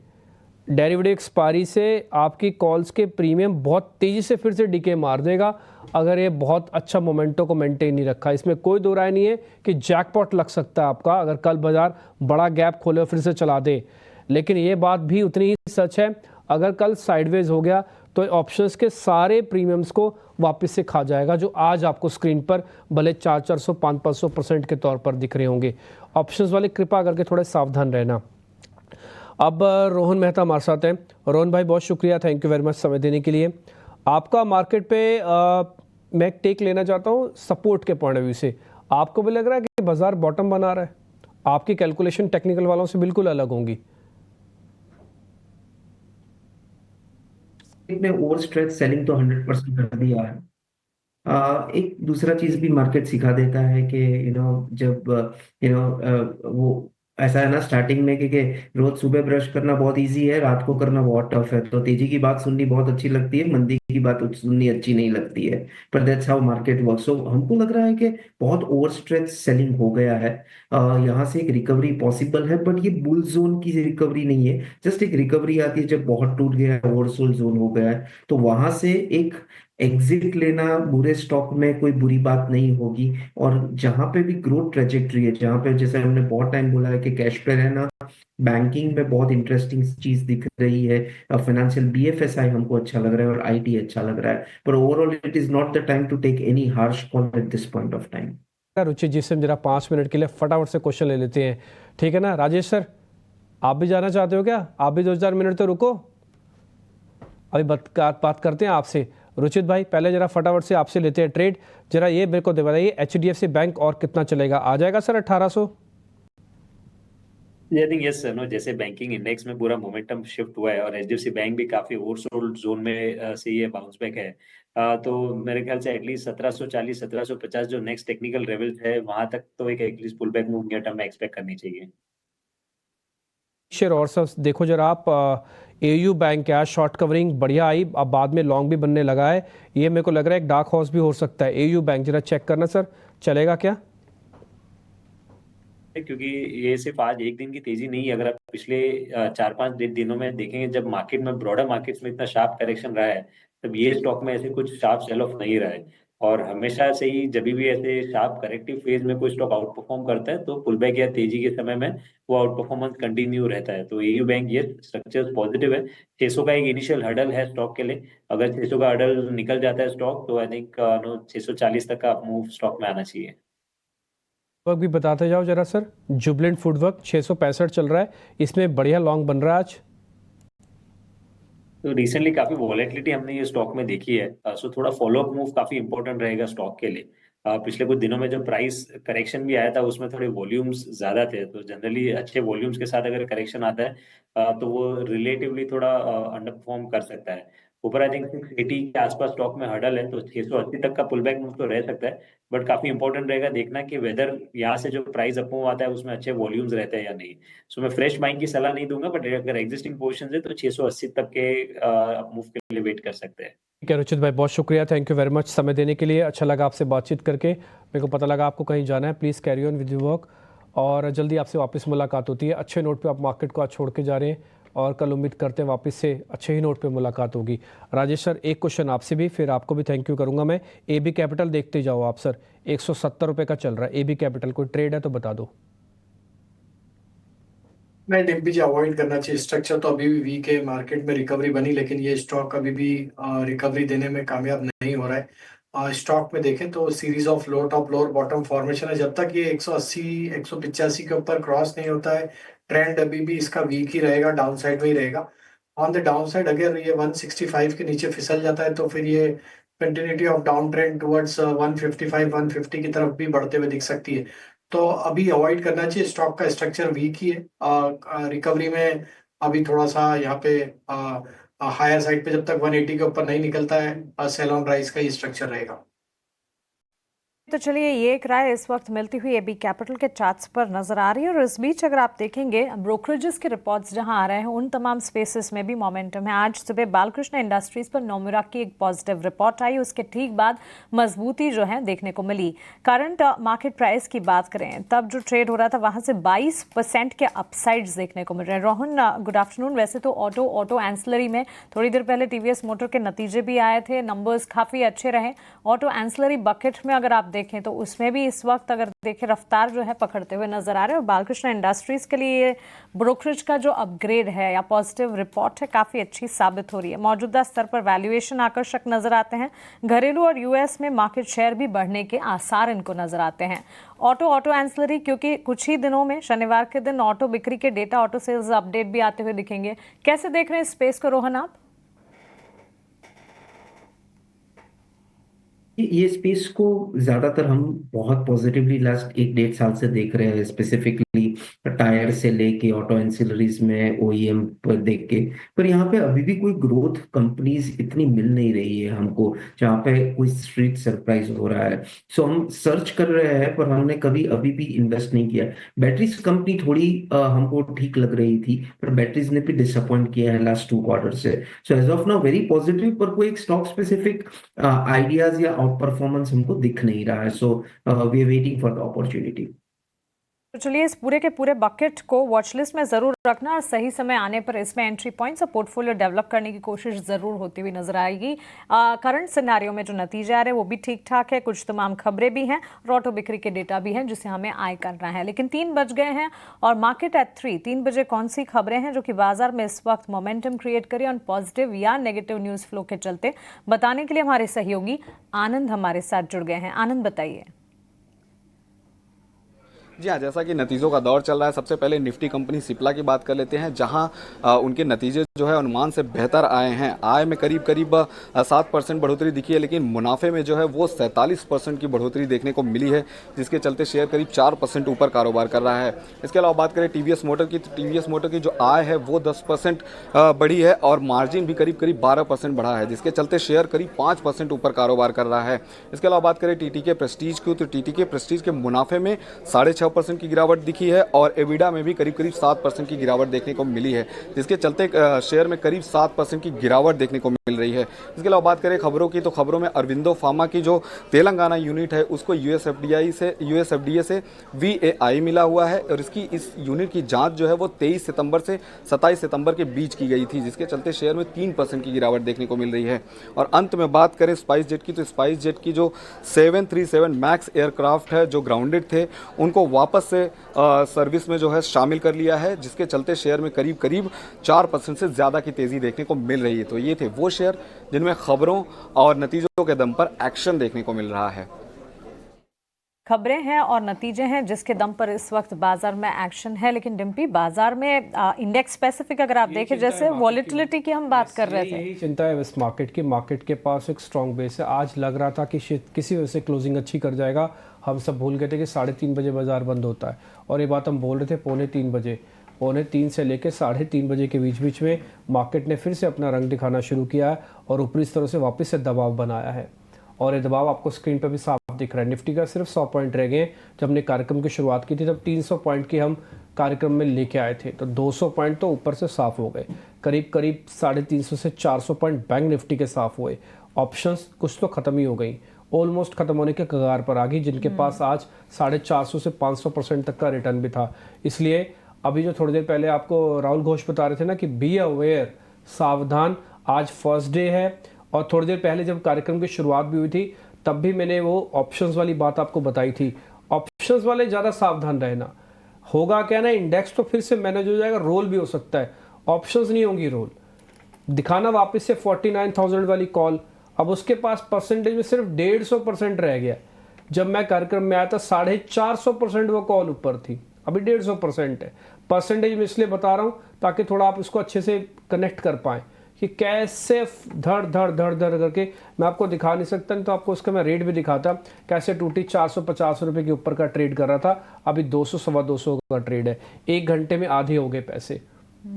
C: डेरिवेटिव एक्सपायरी से आपकी कॉल्स के प्रीमियम बहुत तेज़ी से फिर से डिके मार देगा अगर ये बहुत अच्छा मोमेंटो को मेंटेन नहीं रखा। इसमें कोई दो राय नहीं है कि जैकपॉट लग सकता है आपका अगर कल बाजार बड़ा गैप खोले और फिर से चला दे। लेकिन ये बात भी उतनी ही सच है, अगर कल साइडवेज हो गया तो ऑप्शंस के सारे प्रीमियम्स को वापस से खा जाएगा, जो आज आपको स्क्रीन पर भले 400, 500% के तौर पर दिख रहे होंगे। ऑप्शंस वाले कृपा करके थोड़े सावधान रहना। अब रोहन मेहता हमारे साथ हैं। रोहन भाई बहुत शुक्रिया, थैंक यू वेरी मच समय देने के लिए। आपका मार्केट पे मैं एक टेक लेना चाहता हूँ सपोर्ट के पॉइंट ऑफ व्यू से। आपको भी लग रहा है कि बाजार बॉटम बना रहा है? आपकी कैलकुलेशन टेक्निकल वालों से बिल्कुल अलग होंगी।
I: ने ओवर स्ट्रेच सेलिंग तो 100% कर दिया है। एक दूसरा चीज भी मार्केट सिखा देता है कि जब वो ऐसा है ना स्टार्टिंग में कि रोज सुबह ब्रश करना बहुत इजी है, रात को करना बहुत टफ है। तो तेजी की बात सुननी बहुत अच्छी लगती है, मंदी की बात सुननी अच्छी नहीं लगती है, पर दैट्स हाउ मार्केट वर्क। सो हमको लग रहा है कि बहुत ओवर स्ट्रेच सेलिंग हो गया है। यहाँ से एक रिकवरी पॉसिबल है, बट ये बुल जोन की रिकवरी नहीं है। जस्ट एक रिकवरी आती है जब बहुत टूट गया है, ओवरसोल्ड जोन हो गया है, तो वहां से एक एग्जिट लेना बुरे स्टॉक में कोई बुरी बात नहीं होगी। और जहां पे भी ग्रोथ ट्रेजेक्ट्री है, जहां पे जैसे हमने बहुत टाइम बोला है कि कैश पे रहना, बैंकिंग में बहुत इंटरेस्टिंग चीज दिख रही है। फाइनेंशियल BFSI हमको अच्छा लग रहा है और IT अच्छा लग रहा है, पर overall it is not the time to take any harsh call at this point of time.
C: Ruchi ji से हम जरा 5 मिनट के लिए फटाफट से क्वेश्चन ले लेते हैं, ठीक है ना? राजेश सर, आप भी जाना चाहते हो क्या? आप भी 2-4 मिनट तो रुको, अभी बात करते हैं आपसे। रुचित भाई पहले जरा फटाफट से आपसे लेते हैं ट्रेड। जरा ये मेरे को बताइए, HDFC बैंक और कितना चलेगा? आ जाएगा sir 1800?
F: I think yes sir, no जैसे बैंकिंग इंडेक्स में पूरा मोमेंटम शिफ्ट हुआ है और HDFC बैंक भी काफी ओवरसोल्ड जोन में से ये बाउंस बैक है। तो मेरे ख्याल से एटलीस्ट 1740 1750 जो नेक्स्ट टेक्निकल लेवल्स है वहां तक तो एक at least pull back move near term में एक्सपेक्ट करनी चाहिए।
C: शेयर और सब देखो जरा आप, AU बैंक क्या शॉर्ट कवरिंग बढ़िया आई, अब बाद में लॉन्ग भी बनने लगा है। ये मेरे को लग रहा है एक डार्क हॉर्स भी हो सकता है। AU बैंक जरा चेक करना सर, चलेगा क्या?
F: क्योंकि ये सिर्फ आज एक दिन की तेजी नहीं है, अगर आप पिछले 4-5 दिनों में देखेंगे जब मार्केट में ब्रॉडर मार्केट्स में इतना शार्प करेक्शन रहा है, तब ये स्टॉक में ऐसे कुछ शार्प सेल ऑफ नहीं रहा है। और हमेशा से ही जब भी ऐसे शार्प करेक्टिव फेज में कोई स्टॉक आउट परफॉर्म करता है तो पुल बैक या तेजी के समय में वो आउट परफॉर्मेंस कंटिन्यू रहता है। तो AU बैंक ये स्ट्रक्चर पॉजिटिव है। 600 का एक इनिशियल हर्डल है स्टॉक के लिए, अगर 600 का हर्डल निकल जाता है स्टॉक तो आई थिंक 640 तक का मूव स्टॉक में आना चाहिए।
C: भी बताते जाओ जरा सर। जुबलेंट फूडवर्क 665 चल रहा है, इसमें बढ़िया लॉन्ग बन रहा है आज।
F: तो रिसेंटली काफी वॉलेटिलिटी हमने ये स्टॉक में देखी है, सो थोड़ा फॉलोअप मूव काफी इंपॉर्टेंट रहेगा स्टॉक के लिए। पिछले कुछ दिनों में जो प्राइस करेक्शन भी आया था उसमें थोड़े वॉल्यूम्स ज्यादा थे, तो जनरली अच्छे वॉल्यूम्स के साथ अगर करेक्शन आता है तो वो रिलेटिवली थोड़ा अंडर परफॉर्म कर सकता है। ऊपर आई थिंक 680 के आसपास स्टॉक में हर्डल है, तो 680 तक का पुल बैक मूव तो रह सकता है, बट काफी इंपॉर्टेंट रहेगा देखना कि वेदर यहाँ से जो प्राइस अप मूव आता है उसमें अच्छे वॉल्यूम्स रहते हैं या नहीं। सो मैं फ्रेश बाइंग की सलाह नहीं दूंगा, बट अगर एग्जिस्टिंग पोजीशन है तो 680 तक के मूव के लिए वेट कर सकते हैं।
C: ठीक है रुचित भाई, बहुत शुक्रिया, थैंक यू वेरी मच समय देने के लिए। अच्छा लगा आपसे बातचीत करके, मेरे को पता लगा आपको कहीं जाना है। Please carry on with your work और जल्दी आपसे वापस मुलाकात होती है। अच्छे नोट पे आप मार्केट को आज छोड़ के जा रहे हैं और कल उम्मीद करते हैं वापस से अच्छे ही नोट पे मुलाकात होगी। राजेश सर, एक क्वेश्चन आपसे भी, फिर आपको भी थैंक यू करूंगा मैं। AB कैपिटल देखते जाओ आप सर, 170 रुपये का चल रहा है AB कैपिटल। कोई ट्रेड है तो बता दो।
D: नहीं, डिम्पी जी अवॉइड करना चाहिए। स्ट्रक्चर तो अभी भी वीक है, मार्केट में रिकवरी बनी लेकिन ये स्टॉक अभी भी रिकवरी देने में कामयाब नहीं हो रहा है। स्टॉक में देखें तो series of low top lower bottom formation है। जब तक ये 180 185 के ऊपर क्रॉस नहीं होता है, ट्रेंड अभी भी इसका वीक ही रहेगा, डाउन साइड में ही रहेगा। ऑन द डाउन साइड अगर ये 165 के नीचे फिसल जाता है तो फिर ये continuity of down trend towards 155 150 की तरफ भी बढ़ते हुए दिख सकती है। तो अभी अवॉइड करना चाहिए, स्टॉक का स्ट्रक्चर वीक ही है। रिकवरी में अभी थोड़ा सा यहाँ पे हायर साइड पे जब तक 180 के ऊपर नहीं निकलता है, सेल ऑन राइज का ही स्ट्रक्चर रहेगा।
A: तो चलिए, ये एक राय इस वक्त मिलती हुई एबी कैपिटल के चार्ट्स पर नजर आ रही है। और इस बीच अगर आप देखेंगे ब्रोकरेजेस के रिपोर्ट्स जहां आ रहे हैं उन तमाम स्पेसेस में भी मोमेंटम है। आज सुबह बालकृष्ण इंडस्ट्रीज पर नोमुरा की एक पॉजिटिव रिपोर्ट आई, उसके ठीक बाद मजबूती जो है देखने को मिली। करंट मार्केट प्राइस की बात करें तब जो ट्रेड हो रहा था वहां से 22% के अपसाइड्स देखने को मिल रहे हैं। Rohan, good afternoon. वैसे तो ऑटो एंसिलरी में थोड़ी देर पहले टीवीएस मोटर के नतीजे भी आए थे, नंबर्स काफी अच्छे रहे। ऑटो एंसिलरी बकेट में अगर आप देखें तो उसमें भी इस वक्त अगर देखें रफ्तार जो है पकड़ते हुए नजर आ रहे हैं। और बालकृष्ण इंडस्ट्रीज के लिए ब्रोकरेज का जो अपग्रेड है या पॉजिटिव रिपोर्ट है काफी अच्छी साबित हो रही है। मौजूदा स्तर पर वैल्यूएशन आकर्षक नजर आते हैं। घरेलू और यूएस में मार्केट शेयर भी बढ़ने के आसार इनको नजर आते हैं। ऑटो एंसिलरी, क्योंकि कुछ ही दिनों में शनिवार के दिन ऑटो बिक्री के डेटा, ऑटो सेल्स अपडेट भी आते हुए दिखेंगे। कैसे देख रहे हैं स्पेस को रोहन आप?
I: ये स्पेस को ज्यादातर हम बहुत पॉजिटिवली लास्ट 1-1.5 साल से देख रहे हैं, स्पेसिफिकली टायर से लेके ऑटो एंसिलरीज में ओईएम पर देख के। पर यहाँ पे अभी भी कोई ग्रोथ कंपनीज इतनी मिल नहीं रही है हमको जहाँ पे कोई स्ट्रीट सरप्राइज हो रहा है। सो हम सर्च कर रहे हैं पर हमने कभी अभी भी इन्वेस्ट नहीं किया। बैटरीज कंपनी थोड़ी हमको ठीक लग रही थी, पर बैटरीज ने भी डिसअपॉइंट किया है लास्ट 2 क्वार्टर से। So as of now very positive, पर कोई एक स्टॉक स्पेसिफिक आइडियाज या आउट परफॉर्मेंस हमको दिख नहीं रहा है। So we are waiting for the opportunity.
A: तो चलिए, इस पूरे के पूरे बकेट को वॉच लिस्ट में जरूर रखना और सही समय आने पर इसमें एंट्री पॉइंट्स और पोर्टफोलियो डेवलप करने की कोशिश जरूर होती हुई नजर आएगी। करंट सिनेरियो में जो नतीजे आ रहे हैं वो भी ठीक ठाक है, कुछ तमाम खबरें भी हैं और ऑटो बिक्री के डेटा भी हैं जिसे हमें आई करना है। लेकिन 3 बज गए हैं और मार्केट एट 3 बजे कौन सी खबरें हैं जो कि बाजार में इस वक्त मोमेंटम क्रिएट करें और पॉजिटिव या नेगेटिव न्यूज फ्लो के चलते, बताने के लिए हमारे सहयोगी आनंद हमारे साथ जुड़ गए हैं। आनंद, बताइए।
J: जी हाँ, जैसा कि नतीजों का दौर चल रहा है, सबसे पहले निफ्टी कंपनी सिप्ला की बात कर लेते हैं, जहां उनके नतीजे जो है अनुमान से बेहतर आए हैं। आय में करीब 7% बढ़ोतरी दिखी है, लेकिन मुनाफे में जो है वो 47% की बढ़ोतरी देखने को मिली है, जिसके चलते शेयर करीब 4% ऊपर कारोबार कर रहा है। इसके अलावा बात करें टीवीएस मोटर की, तो टीवीएस मोटर की जो आय है वो 10% बढ़ी है और मार्जिन भी करीब 12% बढ़ा है, जिसके चलते शेयर करीब 5% ऊपर कारोबार कर रहा है। इसके अलावा बात करें टीटीके प्रेस्टीज की, तो टीटीके प्रेस्टीज के मुनाफे में 6.5% की गिरावट दिखी है और एविडा में भी करीब 7% की गिरावट देखने को मिली है, जिसके चलते शेयर में करीब 7% की गिरावट देखने को मिल रही है। इसके अलावा बात करें खबरों की, तो खबरों में अरविंदो फार्मा की जो तेलंगाना यूनिट है उसको यूएसएफडीए से VAI मिला हुआ है और इस यूनिट की जांच जो है वो 23 सितंबर से 27 सितंबर के बीच की गई थी, जिसके चलते शेयर में 3% की गिरावट देखने को मिल रही है। और अंत में बात करें स्पाइस जेट की, तो स्पाइस जेट की जो 737 मैक्स एयरक्राफ्ट है जो ग्राउंडेड थे, उनको वापस से सर्विस में जो है शामिल कर लिया है, जिसके चलते शेयर में करीब 4% से ज़्यादा की तेज़ी देखने को मिल रही है। तो ये थे वो शेयर जिनमें खबरों और नतीजों के दम पर एक्शन देखने को मिल रहा है।
A: खबरें हैं और नतीजे हैं जिसके दम पर इस वक्त बाजार में एक्शन है। लेकिन डिम्पी, बाजार में इंडेक्स स्पेसिफिक अगर आप देखें, जैसे वॉलेटिलिटी की हम बात कर रहे थे,
C: यही चिंता है इस मार्केट के पास एक स्ट्रॉन्ग बेस है। आज लग रहा था कि किसी वजह से क्लोजिंग अच्छी कर जाएगा। हम सब भूल गए थे कि 3:30 बजे बाजार बंद होता है और ये बात हम बोल रहे थे 2:45 बजे। 2:45 से लेकर 3:30 बजे के बीच में मार्केट ने फिर से अपना रंग दिखाना शुरू किया है और ऊपरी स्तरों से वापस से दबाव बनाया है और ये दबाव आपको स्क्रीन पर भी साफ दिख रहा है। निफ्टी का सिर्फ 100 पॉइंट रह गए। जब हमने कार्यक्रम की शुरुआत की थी तब 300 पॉइंट की हम कार्यक्रम में लेके आए थे, तो 200 पॉइंट तो ऊपर से साफ हो गए। करीब 350 से 400 पॉइंट बैंक निफ्टी के साफ हुए। ऑप्शंस कुछ तो ख़त्म ही हो गई, ऑलमोस्ट खत्म होने के कगार पर आ गई, जिनके पास आज 450 से 500% तक का रिटर्न भी था। इसलिए अभी जो थोड़ी देर पहले आपको राहुल घोष बता रहे थे ना कि बी अवेयर, सावधान, आज फर्स्ट डे है। और थोड़ी देर पहले जब कार्यक्रम की शुरुआत भी हुई थी तब भी मैंने वो ऑप्शंस वाली बात आपको बताई थी। ऑप्शंस वाले ज़्यादा सावधान रहना। होगा क्या ना, इंडेक्स तो फिर से मैनेज हो जाएगा, रोल भी हो सकता है, ऑप्शंस नहीं होंगी रोल। दिखाना वापस से 49,000 वाली कॉल, अब उसके पास परसेंटेज में सिर्फ 150% रह गया। जब मैं कार्यक्रम में आया था 450% वो कॉल ऊपर थी, अभी 150% है। परसेंटेज में इसलिए बता रहा हूँ ताकि थोड़ा आप इसको अच्छे से कनेक्ट कर पाएँ कि कैसे धड़ धड़ धड़ धड़ करके, मैं आपको दिखा नहीं सकता, नहीं तो आपको उसका मैं रेट भी दिखाता कैसे टूटी 450 रुपये के ऊपर का ट्रेड कर रहा था, अभी 200 सवा 200 का ट्रेड है, 1 घंटे में आधे हो गए पैसे।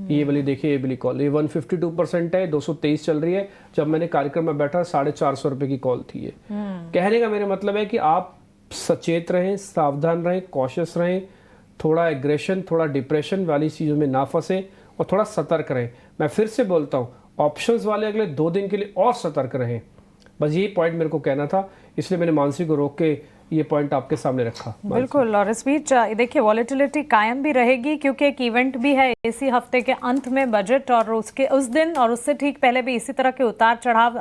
C: ये वाली देखिए, ये वाली कॉल, ये 152% है, 223 चल रही है। जब मैंने कार्यक्रम में बैठा 450 रुपये की कॉल थी ये। कहने का मेरा मतलब है कि आप सचेत रहें, सावधान रहें, कॉशियस रहें, थोड़ा एग्रेशन, थोड़ा डिप्रेशन वाली चीज़ों में ना फंसे और थोड़ा सतर्क रहें। मैं फिर से बोलता हूँ, ऑप्शंस वाले अगले 2 दिन के लिए और सतर्क रहें। बस यही पॉइंट मेरे को कहना था, इसलिए मैंने मानसी को रोक के ये पॉइंट आपके सामने रखा।
A: बिल्कुल, और इस बीच देखिए वॉलेटिलिटी कायम भी रहेगी क्योंकि एक इवेंट भी है इसी हफ्ते के अंत में, बजट, और उसके उस दिन और उससे ठीक पहले भी इसी तरह के उतार चढ़ाव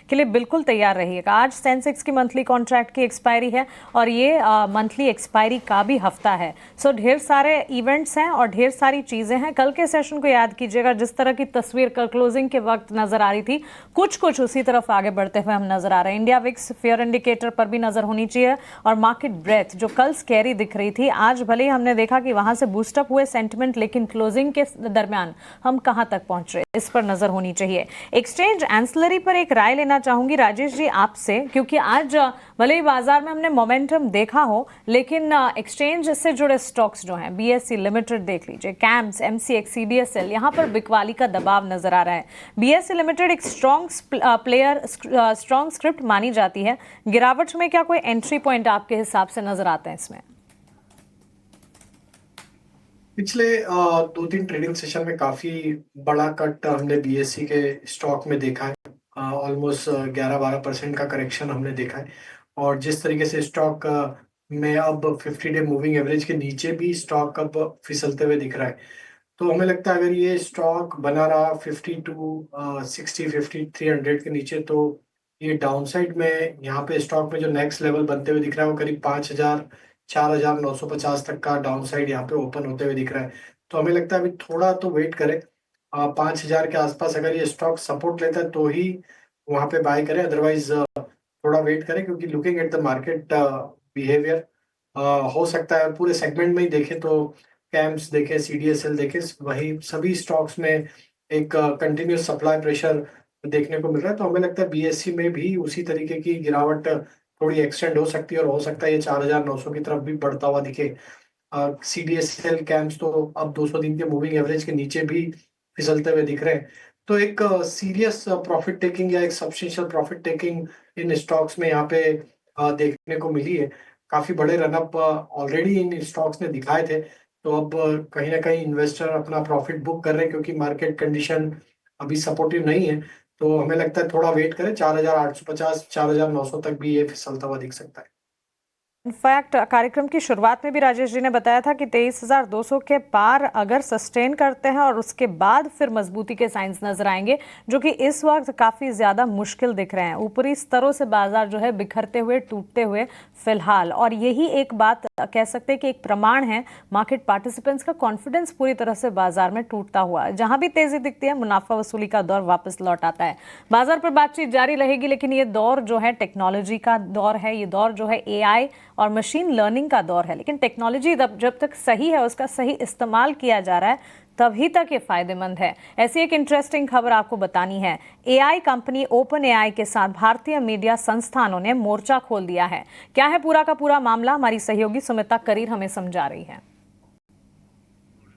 A: के लिए बिल्कुल तैयार रहिएगा। आज सेंसेक्स की मंथली कॉन्ट्रैक्ट की एक्सपायरी है और ये मंथली एक्सपायरी का भी हफ्ता है। सो ढेर सारे इवेंट्स हैं और ढेर सारी चीज़ें हैं। कल के सेशन को याद कीजिएगा, जिस तरह की तस्वीर कल क्लोजिंग के वक्त नजर आ रही थी, कुछ उसी तरफ आगे बढ़ते हुए हम नजर आ रहे हैं। इंडिया विक्स फेयर इंडिकेटर पर भी नजर होनी चाहिए और मार्केट ब्रेथ जो कल स्कैरी दिख रही थी, आज भले ही हमने देखा कि वहां से बूस्टअप हुए सेंटिमेंट, लेकिन क्लोजिंग के दरमियान हम कहां तक पहुंच रहे, इस पर नजर होनी चाहिए। एक्सचेंज एंसिलरी पर एक राय लेना चाहूंगी राजेश जी आपसे, क्योंकि आज भले ही बाजार में हमने मोमेंटम देखा हो, लेकिन एक्सचेंज से जुड़े स्टॉक्स जो हैं, बीएसई लिमिटेड देख लीजिए, कैम्स, एमसीएक्स, सीडीएसएल, यहां पर बिकवाली का दबाव नजर आ रहा है। बीएसई लिमिटेड एक स्ट्रॉन्ग प्लेयर, स्ट्रॉन्ग स्क्रिप्ट मानी जाती है। गिरावट में क्या कोई एंट्री पॉइंट आपके हिसाब से नजर आते हैं इसमें?
D: पिछले 2-3 ट्रेडिंग सेशन में काफी बड़ा कट हमने बीएससी के स्टॉक में देखा है। ऑलमोस्ट 11-12% का करेक्शन हमने देखा है, और जिस तरीके से स्टॉक में अब 50 डे मूविंग एवरेज के नीचे भी स्टॉक अब फिसलते हुए दिख रहा है, तो हमें लगता है अगर ये स्टॉक बना रहा 50 टू 60, 50, 300 के नीचे, तो ये डाउनसाइड में यहाँ पे स्टॉक में जो नेक्स्ट लेवल बनते हुए दिख रहा है वो करीब 5,000, 4,950 तक का डाउनसाइड यहाँ पे ओपन होते हुए दिख रहा है। तो हमें लगता है अभी थोड़ा तो वेट करें, 5,000 के आसपास अगर ये स्टॉक सपोर्ट लेता है तो ही वहाँ पे बाय करें, अदरवाइज थोड़ा वेट करें, क्योंकि looking at the market behaviour हो सकता है पूरे सेगमेंट में ही देखें तो कैम्स देखें, सीडीएसएल देखें, वही सभी स्टॉक्स में एक कंटिन्यूस सप्लाई प्रेशर देखने को मिल रहा है। तो हमें लगता है बीएससी में भी उसी तरीके की गिरावट थोड़ी एक्सटेंड हो सकती है, और हो सकता है ये 4,900 की तरफ भी बढ़ता हुआ दिखे। सीडीएसएल कैम्स तो अब 200 दिन के मूविंग एवरेज के नीचे भी फिसलते हुए दिख रहे हैं। तो एक सीरियस प्रॉफिट टेकिंग या एक substantial profit taking in stocks में यहाँ पे देखने को मिली है। काफी बड़े रनअप ऑलरेडी इन स्टॉक्स ने दिखाए थे, तो अब कहीं ना कहीं इन्वेस्टर अपना प्रॉफिट बुक कर रहे हैं, क्योंकि मार्केट कंडीशन अभी सपोर्टिव नहीं है। तो हमें लगता है थोड़ा वेट करें, 4,850, 4,900 तक भी ये फिसलता हुआ दिख सकता है।
A: इनफैक्ट कार्यक्रम की शुरुआत में भी राजेश जी ने बताया था कि 23,200 के पार अगर सस्टेन करते हैं और उसके बाद फिर मजबूती के साइंस नजर आएंगे, जो कि इस वक्त काफ़ी ज़्यादा मुश्किल दिख रहे हैं। ऊपरी स्तरों से बाजार जो है बिखरते हुए, टूटते हुए फिलहाल, और यही एक बात कह सकते हैं कि एक प्रमाण है मार्केट पार्टिसिपेंट्स का कॉन्फिडेंस पूरी तरह से बाजार में टूटता हुआ। जहां भी तेजी दिखती है, मुनाफा वसूली का दौर वापस लौट आता है। बाजार पर बातचीत जारी रहेगी, लेकिन ये दौर जो है टेक्नोलॉजी का दौर है, ये दौर जो है एआई और मशीन लर्निंग का दौर है। लेकिन टेक्नोलॉजी जब तक सही है, उसका सही इस्तेमाल किया जा रहा है, तभी तक ये फायदेमंद है। ऐसी एक इंटरेस्टिंग खबर आपको बतानी है। एआई कंपनी ओपन एआई के साथ भारतीय मीडिया संस्थानों ने मोर्चा खोल दिया है। क्या है पूरा का पूरा मामला, हमारी सहयोगी सुमिता करीर हमें समझा रही है।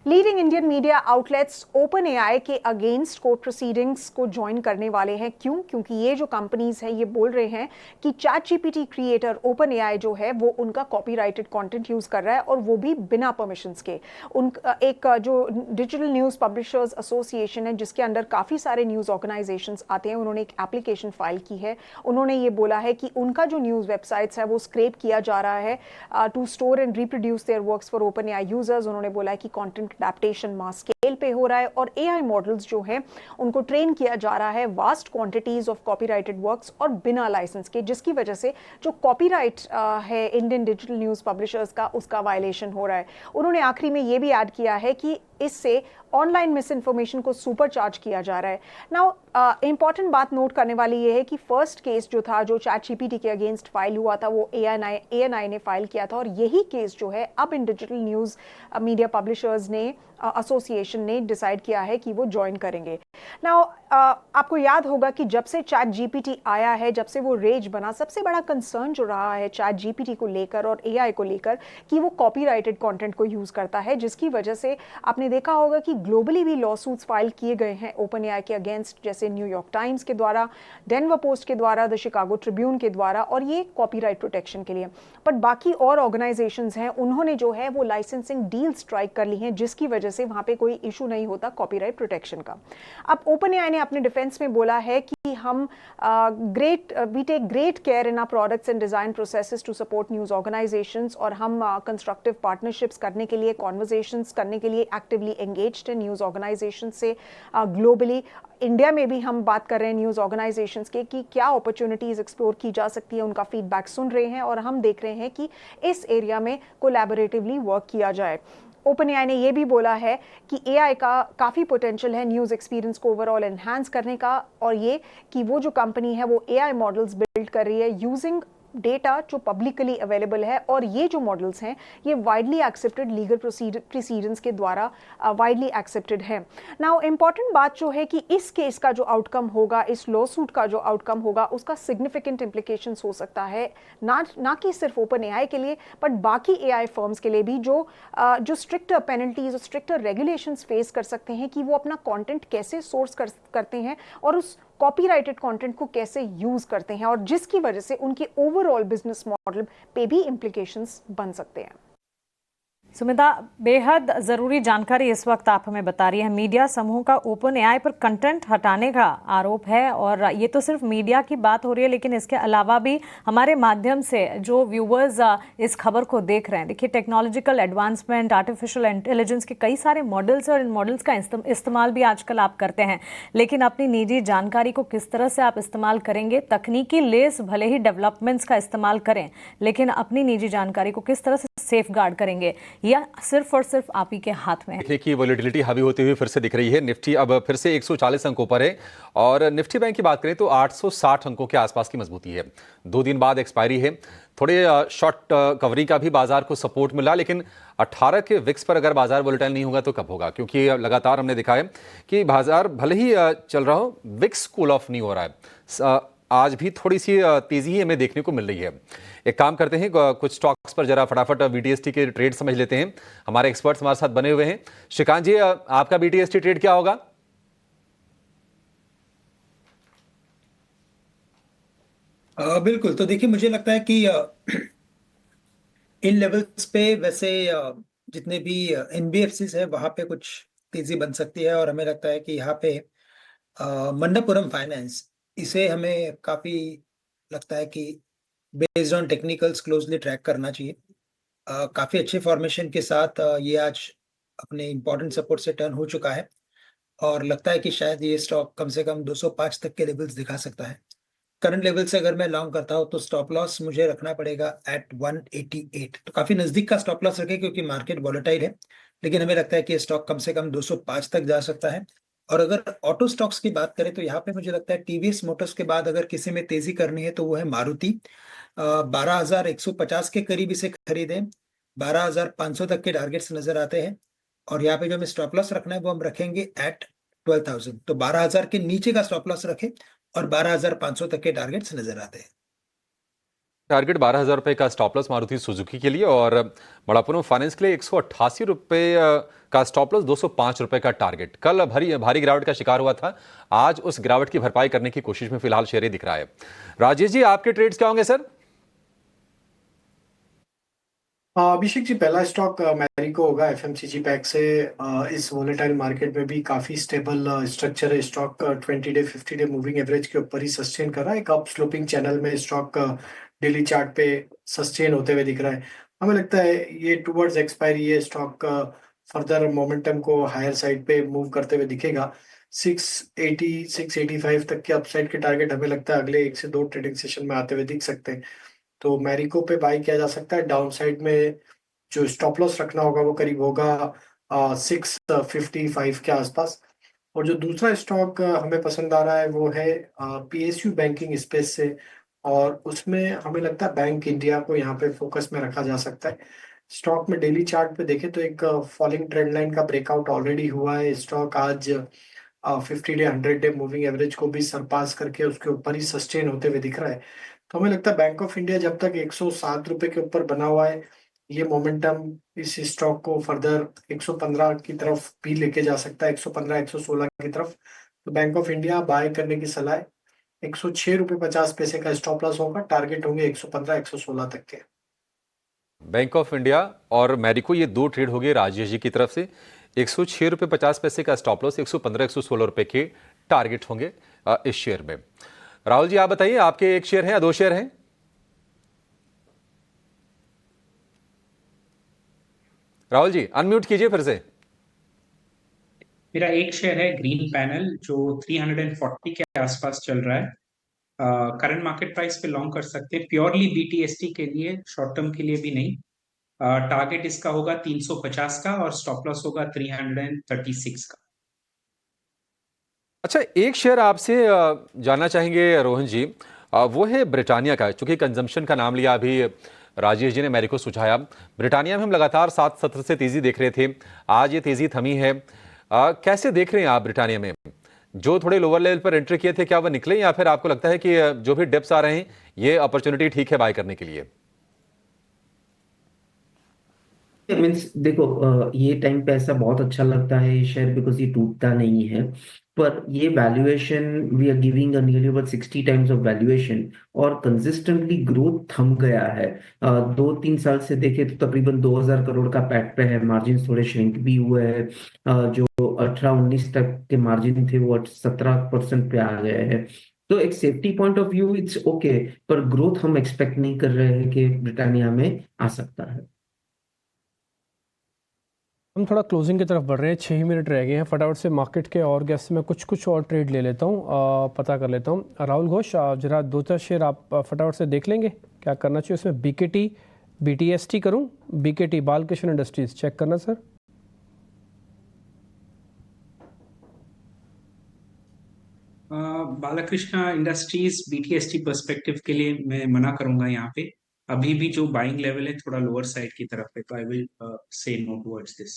K: Leading Indian media outlets open AI के अगेंस्ट कोर्ट प्रोसीडिंग्स को ज्वाइन करने वाले हैं। क्यों? क्योंकि ये जो कंपनीज हैं ये बोल रहे हैं कि चैटजीपीटी क्रिएटर ओपन एआई जो है वो उनका कॉपीराइटेड कंटेंट यूज कर रहा है, और वो भी बिना परमिशंस के। एक जो डिजिटल न्यूज़ पब्लिशर्स एसोसिएशन है, जिसके अंडर काफ़ी सारे न्यूज़ ऑर्गेनाइजेशंस आते हैं, उन्होंने एक एप्लीकेशन फाइल की है। उन्होंने ये बोला है कि उनका जो न्यूज़ वेबसाइट्स है वो स्क्रेप किया जा रहा है to store and reproduce their works for OpenAI users. उन्होंने बोला है कि कंटेंट एडेप्टेशन मास स्केल पे हो रहा है, और एआई मॉडल्स जो हैं उनको ट्रेन किया जा रहा है vast quantities of copyrighted works और बिना लाइसेंस के, जिसकी वजह से जो कॉपीराइट है इंडियन डिजिटल न्यूज़ पब्लिशर्स का, उसका वायलेशन हो रहा है। उन्होंने आखिरी में ये भी ऐड किया है कि इससे ऑनलाइन मिस इन्फॉर्मेशन को सुपर चार्ज किया जा रहा है। नाउ इंपॉर्टेंट बात नोट करने वाली ये है कि फर्स्ट केस जो था, जो ChatGPT के अगेंस्ट फाइल हुआ था, वो ANI ने फाइल किया था, और यही केस जो है अब इन डिजिटल न्यूज़ मीडिया पब्लिशर्स ने एसोसिएशन ने डिसाइड किया है कि वो ज्वाइन करेंगे। नाउ आपको याद होगा कि जब से ChatGPT आया है, जब से वो रेज बना, सबसे बड़ा कंसर्न जो रहा है ChatGPT को लेकर और AI को लेकर कि वो कॉपीराइटेड कंटेंट को यूज़ करता है, जिसकी वजह से आपने देखा होगा कि ग्लोबली भी लॉसूट्स फाइल किए गए हैं OpenAI के अगेंस्ट, जैसे न्यूयॉर्क टाइम्स के द्वारा, डेनवर पोस्ट के द्वारा, द शिकागो ट्रिब्यून के द्वारा, और ये कॉपीराइट प्रोटेक्शन के लिए। बट बाकी और ऑर्गेनाइजेशंस हैं, उन्होंने जो है वो लाइसेंसिंग डील स्ट्राइक कर ली हैं, जिसकी वजह से वहाँ पे कोई इशू नहीं होता कॉपीराइट प्रोटेक्शन का। अब OpenAI ने अपने डिफेंस में बोला है कि हम we take great care in our products and design processes to support news organisations, और हम कंस्ट्रक्टिव पार्टनरशिप्स करने के लिए, कॉन्वर्सेशंस करने के लिए एक्टिवली एंगेज्ड हैं न्यूज़ ऑर्गेनाइजेशन से ग्लोबली। इंडिया में भी हम बात कर रहे हैं न्यूज़ ऑर्गेनाइजेशंस के कि क्या अपॉर्चुनिटीज़ एक्सप्लोर की जा सकती है, उनका फीडबैक सुन रहे हैं, और हम देख रहे हैं कि इस एरिया में कोलैबोरेटिवली वर्क किया जाए। OpenAI ने ये भी बोला है कि AI का काफ़ी पोटेंशियल है न्यूज़ एक्सपीरियंस को ओवरऑल एनहांस करने का, और ये कि वो जो कंपनी है वो AI मॉडल्स बिल्ड कर रही है यूजिंग डेटा जो पब्लिकली अवेलेबल है, और ये जो मॉडल्स हैं ये वाइडली एक्सेप्टेड लीगल प्रोसीडेंस के द्वारा वाइडली एक्सेप्टेड है। नाउ इंपॉर्टेंट बात जो है कि इस केस का जो आउटकम होगा, इस लॉ सूट का जो आउटकम होगा, उसका सिग्निफिकेंट इम्प्लीकेशंस हो सकता है ना कि सिर्फ OpenAI के लिए, बट बाकी AI फर्म्स के लिए भी, जो स्ट्रिक्टर पेनल्टीज और स्ट्रिक्टर रेगुलेशंस फेस कर सकते हैं कि वो अपना कंटेंट कैसे सोर्स करते हैं और उस कॉपीराइटेड कंटेंट को कैसे यूज करते हैं, और जिसकी वजह से उनके ओवरऑल बिजनेस मॉडल पे भी इम्प्लीकेशंस बन सकते हैं।
A: सुमिता, बेहद ज़रूरी जानकारी इस वक्त आप हमें बता रही है। मीडिया समूह का OpenAI पर कंटेंट हटाने का आरोप है, और ये तो सिर्फ मीडिया की बात हो रही है, लेकिन इसके अलावा भी हमारे माध्यम से जो व्यूवर्स इस खबर को देख रहे हैं, देखिए टेक्नोलॉजिकल एडवांसमेंट, आर्टिफिशियल इंटेलिजेंस के कई सारे मॉडल्स और इन मॉडल्स का इस्तेमाल भी आजकल आप करते हैं, लेकिन अपनी निजी जानकारी को किस तरह से आप इस्तेमाल करेंगे, तकनीकी लेस भले ही डेवलपमेंट्स का इस्तेमाल करें, लेकिन अपनी निजी जानकारी को किस तरह से सेफ गार्ड करेंगे, या सिर्फ और सिर्फ आप ही के हाथ में है।
B: देखिए कि वोलेटिलिटी हावी होती हुई फिर से दिख रही है। निफ्टी अब फिर से 140 अंकों पर है, और निफ्टी बैंक की बात करें तो 860 अंकों के आसपास की मजबूती है। 2 दिन बाद एक्सपायरी है, थोड़े शॉर्ट कवरिंग का भी बाजार को सपोर्ट मिला, लेकिन 18 के विक्स पर अगर बाजार वोलेटाइल नहीं होगा तो कब होगा? क्योंकि लगातार हमने देखा है कि बाजार भले ही चल रहा हो, विक्स कूल ऑफ नहीं हो रहा है। आज भी थोड़ी सी तेजी ही हमें देखने को मिल रही है। एक काम करते हैं, कुछ स्टॉक्स पर जरा फटाफट BTST के ट्रेड समझ लेते हैं। हमारे एक्सपर्ट्स हमारे साथ बने हुए हैं। श्रीकांत जी, आपका BTST ट्रेड क्या होगा?
E: बिल्कुल, तो देखिए मुझे लगता है कि इन लेवल्स पे वैसे जितने भी NBFCs है वहां पे कुछ तेजी बन सकती है, और हमें लगता है कि यहाँ पे मंडपपुरम फाइनेंस, इसे हमें काफी लगता है कि based on technicals closely track करना चाहिए। काफी अच्छे फॉर्मेशन के साथ ये आज अपने इंपॉर्टेंट सपोर्ट से टर्न हो चुका है, और लगता है कि शायद ये स्टॉक कम से कम 205 तक के लेवल्स दिखा सकता है। करंट लेवल से अगर मैं लॉन्ग करता हूं तो स्टॉप लॉस मुझे रखना पड़ेगा एट 188, तो काफी नजदीक का स्टॉप लॉस रखें क्योंकि मार्केट वॉलेटाइल है, लेकिन हमें लगता है कि स्टॉक कम से कम 205 तक जा सकता है। और अगर ऑटो स्टॉक्स की बात करें तो यहाँ पे मुझे लगता है TVS मोटर्स के बाद अगर किसी में तेजी करनी है तो वो है मारुति। 12,150 के करीब इसे खरीदें, 12,500 तक के टारगेट्स नजर आते हैं, और यहाँ पे जो हमें स्टॉप लॉस रखना है वो हम रखेंगे एट 12,000, तो 12,000 के नीचे का स्टॉप लॉस रखें, और 12,500 तक के टारगेट्स नजर आते हैं।
B: टारगेट 12,000 रुपए का स्टॉप लॉस मारुति सुजुकी के लिए, और बड़ापुरम फाइनेंस के लिए 188 रुपए का स्टॉप लॉस, 205 रुपए का टारगेट। कल भारी गिरावट का शिकार हुआ था, आज उस गिरावट की भरपाई करने की कोशिश में फिलहाल शेयर दिख रहा है। राजेश जी, आपके ट्रेड्स क्या होंगे सर?
D: अभिषेक जी, पहला स्टॉक मैरिको होगा FMCG पैक से। इस वोलेटाइल मार्केट में भी काफी स्टेबल स्ट्रक्चर है। Stock 20 day 50 day moving average के ऊपर ही सस्टेन कर रहा है। एक अप स्लोपिंग चैनल में स्टॉक डेली चार्ट पे सस्टेन होते हुए दिख रहा है। हमें लगता है ये टुवर्ड्स एक्सपायरी ये स्टॉक फर्दर मोमेंटम को हायर साइड पे मूव करते हुए दिखेगा। 680 685 तक के अपसाइड के टारगेट हमें लगता है अगले 1 से 2 ट्रेडिंग सेशन में आते हुए दिख सकते हैं, तो मैरिको पे बाई किया जा सकता है। डाउन साइड में जो स्टॉप लॉस रखना होगा वो करीब होगा 655 के आसपास। और जो दूसरा स्टॉक हमें पसंद आ रहा है वो है पीएसयू बैंकिंग स्पेस से, और उसमें हमें लगता है बैंक इंडिया को यहाँ पे फोकस में रखा जा सकता है। स्टॉक में डेली चार्ट पे देखें तो एक फॉलिंग ट्रेंड लाइन का ब्रेकआउट ऑलरेडी हुआ है। स्टॉक आज 50 डे 100 डे मूविंग एवरेज को भी सरपास करके उसके ऊपर ही सस्टेन होते हुए दिख रहा है। तो हमें लगता है बैंक ऑफ इंडिया जब तक 107 रुपए के ऊपर बना हुआ है, ये मोमेंटम इस स्टॉक को फर्दर 115 की तरफ भी लेके जा सकता है, 115 116 की तरफ। तो बैंक ऑफ इंडिया बाय करने की सलाह है। 106 रुपए 50 पैसे का स्टॉप लॉस होगा, टारगेट होंगे 115 116 तक के।
B: बैंक ऑफ इंडिया और मैरिको, ये दो ट्रेड हो गए राजेश जी की तरफ से। 106 रुपए 50 पैसे का स्टॉप लॉस, 115 116 रुपए के टारगेट होंगे इस शेयर में। राहुल जी आप बताइए, आपके एक शेयर है या दो शेयर हैं? राहुल जी अनम्यूट कीजिए फिर से।
H: मेरा एक शेयर है ग्रीन पैनल जो 340 के आसपास चल रहा है। करंट मार्केट प्राइस पे लॉन्ग कर सकते हैं, प्योरली बीटीएसटी के लिए, शॉर्ट टर्म के लिए भी नहीं। टारगेट इसका होगा 350 का और स्टॉप लॉस होगा 336 का।
B: अच्छा, एक शेयर आपसे जानना चाहेंगे रोहन जी, वो है ब्रिटानिया का। चूंकि कंजम्पशन का नाम लिया अभी राजेश जी ने, मेरे को सुझाया। ब्रिटानिया में हम लगातार 7 सत्र से तेजी देख रहे थे, आज ये तेजी थमी है। कैसे देख रहे हैं आप ब्रिटानिया में? जो थोड़े लोअर लेवल पर एंट्री किए थे, क्या वो निकले, या फिर आपको लगता है कि जो भी डिप्स आ रहे हैं ये अपॉर्चुनिटी ठीक है बाय करने के लिए?
I: मीन्स देखो, ये टाइम पे ऐसा बहुत अच्छा लगता है ये शेयर, बिकॉज ये टूटता नहीं है। पर ये valuation we are giving nearly about 60 times of valuation, और कंसिस्टेंटली ग्रोथ थम गया है। 2-3 साल से देखे तो तकरीबन 2000 करोड़ का पैट पे है, मार्जिन थोड़े श्रिंक भी हुए हैं। जो 18-19 तक के मार्जिन थे वो 17% पे आ गए हैं। तो एक safety point of view it's okay, पर ग्रोथ हम एक्सपेक्ट नहीं कर रहे हैं कि ब्रिटानिया में आ सकता है।
C: हम थोड़ा क्लोजिंग की तरफ बढ़ रहे हैं, 6 ही मिनट रह गए हैं। फटाफट से मार्केट के और गैस से मैं कुछ और ट्रेड ले लेता हूँ, पता कर लेता हूँ। राहुल घोष, जरा 2-4 शेयर आप फटाफट से देख लेंगे, क्या करना चाहिए उसमें? बीकेटी, बीटीएसटी करूँ? बीकेटी बालकृष्ण इंडस्ट्रीज चेक करना sir.
H: Balkrishna industries BTST perspective के लिए मैं मना करूंगा यहाँ पे। अभी भी जो बाइंग लेवल है थोड़ा लोअर साइड की तरफ है, तो I will say know towards this.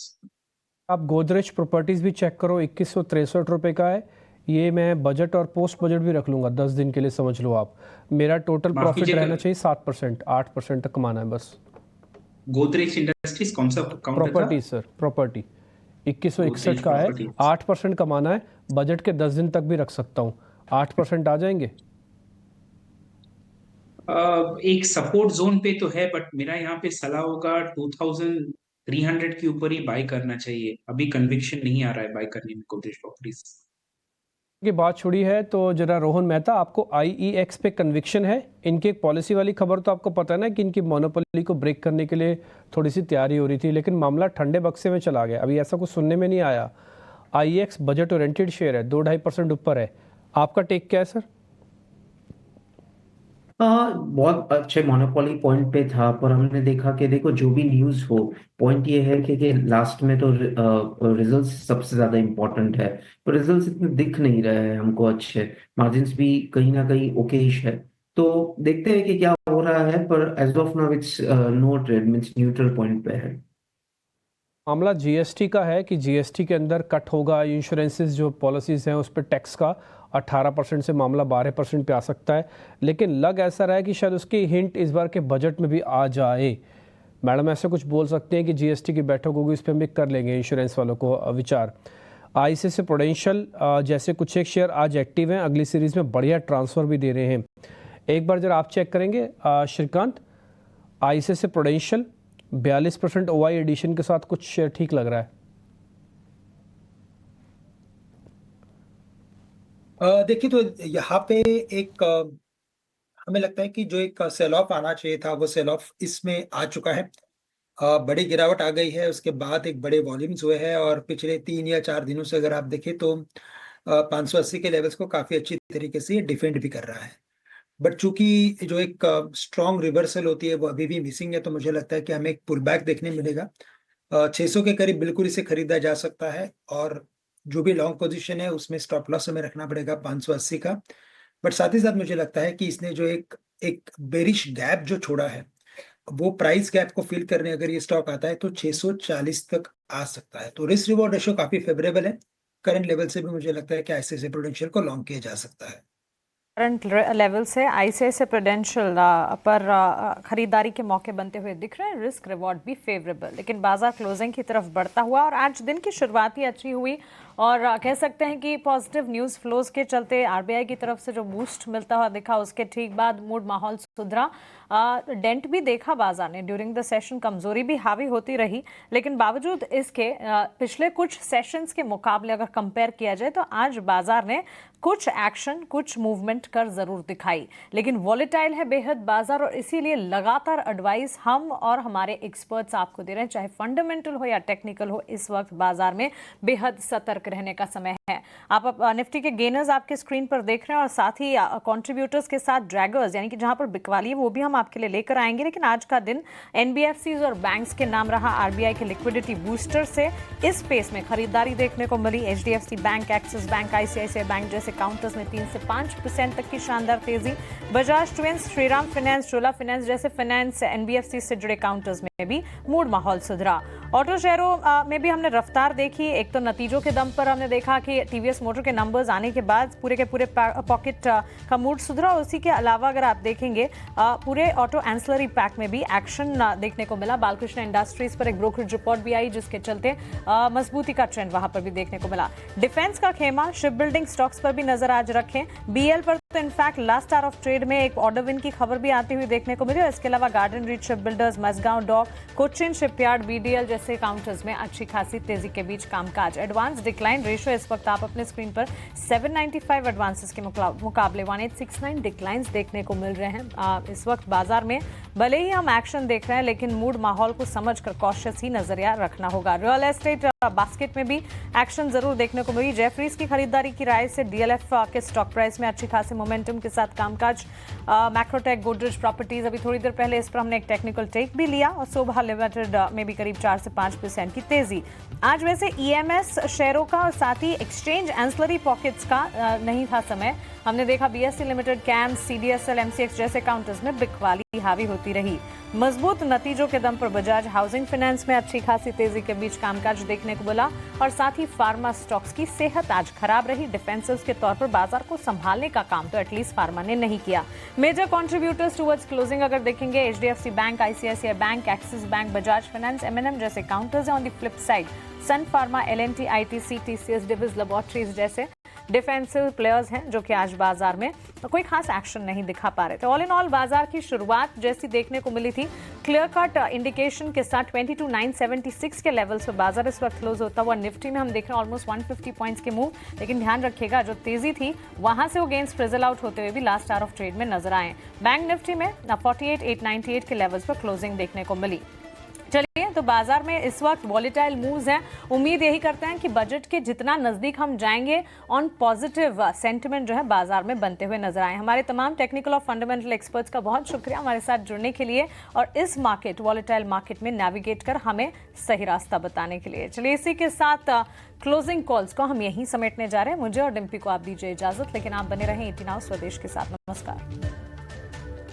C: आप गोदरेज प्रॉपर्टीज भी चेक करो, 2163 रुपये का है ये। मैं बजट और पोस्ट बजट भी रख लूंगा 10 दिन के लिए, समझ लो आप। मेरा टोटल प्रॉफिट रहना चाहिए 7%, 8% तक कमाना है बस।
H: गोदरेज इंडस्ट्रीज कौन सा
C: प्रॉपर्टी सर, प्रॉपर्टी 2161 का है, 8% कमाना है। बजट के 10 दिन तक भी रख सकता हूँ, 8% आ जाएंगे।
H: एक सपोर्ट जोन पे तो है, बट मेरा यहाँ पे सलाह होगा 2300 के ऊपर ही बाय करना चाहिए। अभी कन्विक्शन नहीं आ रहा है बाय करने में गोदरेज प्रॉपर्टीज
C: की बात छोड़ी है तो जरा रोहन मेहता, आपको आईईएक्स पे कन्विक्शन है? इनकी एक पॉलिसी वाली खबर तो आपको पता है ना कि इनकी मोनोपोली को ब्रेक करने के लिए थोड़ी सी तैयारी हो रही थी, लेकिन मामला ठंडे बक्से में चला गया। अभी ऐसा कुछ सुनने में नहीं आया। आईईएक्स बजट ओरिएंटेड शेयर है, 2-2.5% ऊपर है। आपका टेक क्या है सर?
I: बहुत अच्छे मोनोपोली पॉइंट पे था, पर हमने देखा कि देखो जो भी न्यूज़ हो, पॉइंट ये है कि लास्ट में तो रिजल्ट्स सबसे ज्यादा इम्पोर्टेंट है। पर रिजल्ट्स इतने दिख नहीं रहे हैं हमको अच्छे, मार्जिन्स भी कहीं ना कहीं ओकेश है। तो देखते हैं कि क्या हो रहा है, पर as of now it's no trade, means neutral point पे है।
C: मामला जीएसटी का है कि जीएसटी के अंदर कट होगा, इंश्योरेंसेस जो पॉलिसीज हैं उस पर टैक्स का 18% से मामला 12% पे आ सकता है। लेकिन लग ऐसा रहा है कि शायद उसकी हिंट इस बार के बजट में भी आ जाए। मैडम ऐसे कुछ बोल सकते हैं कि जीएसटी की बैठक होगी, इस पर हम भी कर लेंगे इंश्योरेंस वालों को विचार। आईसीआईसीआई प्रूडेंशियल जैसे कुछ एक शेयर आज एक्टिव हैं, अगली सीरीज में बढ़िया ट्रांसफर भी दे रहे हैं। एक बार जरा आप चेक करेंगे Shrikant, ICICI Prudential 42% OI addition के साथ कुछ शेयर ठीक लग रहा है।
E: देखिए, तो यहाँ पे एक हमें लगता है कि जो एक सेल ऑफ आना चाहिए था वो सेल ऑफ इसमें आ चुका है। बड़ी गिरावट आ गई है, उसके बाद एक बड़े वॉल्यूम्स हुए हैं, और पिछले 3 या 4 दिनों से अगर आप देखें तो 580 के लेवल्स को काफी अच्छी तरीके से डिफेंड भी कर रहा है। बट चूंकि जो एक स्ट्रॉन्ग रिवर्सल होती है वो अभी भी मिसिंग है, तो मुझे लगता है कि हमें एक पुल बैक देखने मिलेगा। 600 के करीब बिल्कुल इसे खरीदा जा सकता है और जो भी लॉन्ग पोजीशन है उसमें स्टॉप लॉस हमें रखना पड़ेगा 580 का। बट साथ ही साथ मुझे लगता है कि इसने जो एक बेरिश गैप जो छोड़ा है, वो प्राइस गैप को फिल करने अगर ये स्टॉक आता है तो 640 तक आ सकता है। तो रिस्क रिवॉर्ड रेशियो काफी फेवरेबल है। करंट लेवल से भी मुझे लगता है कि आईसीआईसीआई प्रूडेंशियल को लॉन्ग किया जा सकता है।
A: करंट लेवल से आईसीआईसीआई प्रूडेंशियल पर खरीदारी के मौके बनते हुए दिख रहे हैं, रिस्क रिवॉर्ड भी फेवरेबल। लेकिन बाजार क्लोजिंग की तरफ बढ़ता हुआ और आज दिन की शुरुआत ही अच्छी हुई और कह सकते हैं कि पॉजिटिव न्यूज़ फ्लोज के चलते आरबीआई की तरफ से जो बूस्ट मिलता हुआ दिखा उसके ठीक बाद मूड माहौल सुधरा। डेंट भी देखा बाजार ने ड्यूरिंग द सेशन, कमजोरी भी हावी होती रही, लेकिन बावजूद इसके पिछले कुछ सेशंस के मुकाबले अगर कंपेयर किया जाए तो आज बाजार ने कुछ एक्शन, कुछ मूवमेंट कर जरूर दिखाई। लेकिन वॉलेटाइल है बेहद बाजार और इसीलिए लगातार एडवाइस हम और हमारे एक्सपर्ट्स आपको दे रहे हैं, चाहे फंडामेंटल हो या टेक्निकल हो, इस वक्त बाजार में बेहद सतर्क रहने का समय है। आप निफ्टी के गेनर्स आपके स्क्रीन पर देख रहे हैं और साथ ही कंट्रीब्यूटर्स के साथ ड्रैगर्स यानी कि जहां पर बिकवाली है वो भी हम आपके लिए लेकर आएंगे। लेकिन आज का दिन एनबीएफसीज और बैंक्स के नाम रहा। आरबीआई के लिक्विडिटी बूस्टर से इस स्पेस में खरीदारी देखने को मिली। HDFC bank, Axis bank, ICICI bank जैसे काउंटर्स में 3 से 5% तक की शानदार तेजी। Bajaj twins, Shriram finance, Chola finance जैसे फाइनेंस एनबीएफसी से जुड़े काउंटर्स में भी मूड माहौल सुधरा। ऑटो शेयरों में भी हमने रफ्तार देखी। एक तो नतीजों के दम पर हमने देखा कि टीवीएस मोटर के नंबर्स आने के बाद पूरे के पूरे पॉकेट का मूड सुधरा। उसी के अलावा अगर आप देखेंगे पूरे ऑटो एंसिलरी पैक में भी एक्शन देखने को मिला। बालकृष्ण इंडस्ट्रीज पर एक ब्रोकरेज रिपोर्ट भी आई जिसके चलते मजबूती का ट्रेंड वहां पर भी देखने को मिला। डिफेंस का खेमा, शिप बिल्डिंग स्टॉक्स पर भी नजर आज रखें। बीएल पर तो in fact last hour of trade में एक ऑर्डर विन की खबर भी आती हुई देखने को मिली। इसके अलावा Garden Reach ship builders, Mazagon dock, Cochin shipyard, BDL जैसे काउंटर्स में अच्छी खासी तेजी के बीच कामकाज। एडवांस डिक्लाइन रेशियो इस वक्त आप अपने स्क्रीन पर 795 एडवांसेस के मुकाबले 1869 डिक्लाइंस देखने को मिल रहे हैं। इस वक्त बाजार में भले ही हम एक्शन देख रहे हैं लेकिन मूड माहौल को समझकर कॉशियस ही नजरिया रखना होगा। रियल एस्टेट बास्केट में भी एक्शन जरूर देखने को मिली। जेफरीज की खरीदारी की राय से डीएलएफ के स्टॉक प्राइस में अच्छी खासी मोमेंटम के साथ कामकाज। मैक्रोटेक, गोदरेज प्रॉपर्टीज, अभी थोड़ी देर पहले इस पर हमने एक टेक्निकल टेक भी लिया और शोभा लिमिटेड में भी करीब 4 से 5% की तेजी। आज वैसे ईएमएस शेयरों का और साथ ही एक्सचेंज एंसिलरी पॉकेट्स का नहीं था समय। हमने देखा BSc limited, camps, CDSL, MCX जैसे काउंटर्स में बिकवाली हावी होती रही। मजबूत नतीजों के दम पर बजाज हाउसिंग फाइनेंस में अच्छी खासी तेजी के बीच कामकाज देखने को मिला और साथ ही फार्मा स्टॉक्स की सेहत आज खराब रही। डिफेंसिव्स के तौर पर बाजार को संभालने का काम तो एटलीस्ट फार्मा ने नहीं किया। मेजर कंट्रीब्यूटर्स टुवर्ड्स क्लोजिंग अगर देखेंगे HDFC bank, ICICI bank, Axis bank, Bajaj finance, MNM जैसे काउंटर्स हैं। On the flip side Sun Pharma, LNT, ITC, TCS, Divi's laboratories जैसे डिफेंसिव प्लेयर्स हैं जो कि आज बाजार में कोई खास एक्शन नहीं दिखा पा रहे थे। ऑल इन ऑल बाजार की शुरुआत जैसी देखने को मिली थी, क्लियर कट इंडिकेशन के साथ 22,976 के लेवल्स पर बाजार इस वक्त क्लोज होता हुआ। निफ्टी में हम देख रहे हैं ऑलमोस्ट 150 पॉइंट्स के मूव, लेकिन ध्यान रखिएगा जो तेजी थी वहां से वो गेंस फ्रिजल आउट होते हुए भी लास्ट आवर ऑफ ट्रेड में नजर आए। बैंक निफ्टी में 48,898 के लेवल्स पर क्लोजिंग देखने को मिली। चलिए तो बाजार में इस वक्त वॉलेटाइल मूव्स हैं। उम्मीद यही करते हैं कि बजट के जितना नजदीक हम जाएंगे ऑन पॉजिटिव सेंटिमेंट जो है बाजार में बनते हुए नजर आए। हमारे तमाम टेक्निकल और फंडामेंटल एक्सपर्ट्स का बहुत शुक्रिया हमारे साथ जुड़ने के लिए और इस मार्केट वॉलेटाइल मार्केट में नेविगेट कर हमें सही रास्ता बताने के लिए। चलिए इसी के साथ क्लोजिंग कॉल्स को हम यहीं समेटने जा रहे हैं। मुझे और डिम्पी को आप दीजिए इजाजत, लेकिन आप बने रहें 18 आवर्स स्वदेश के साथ। नमस्कार।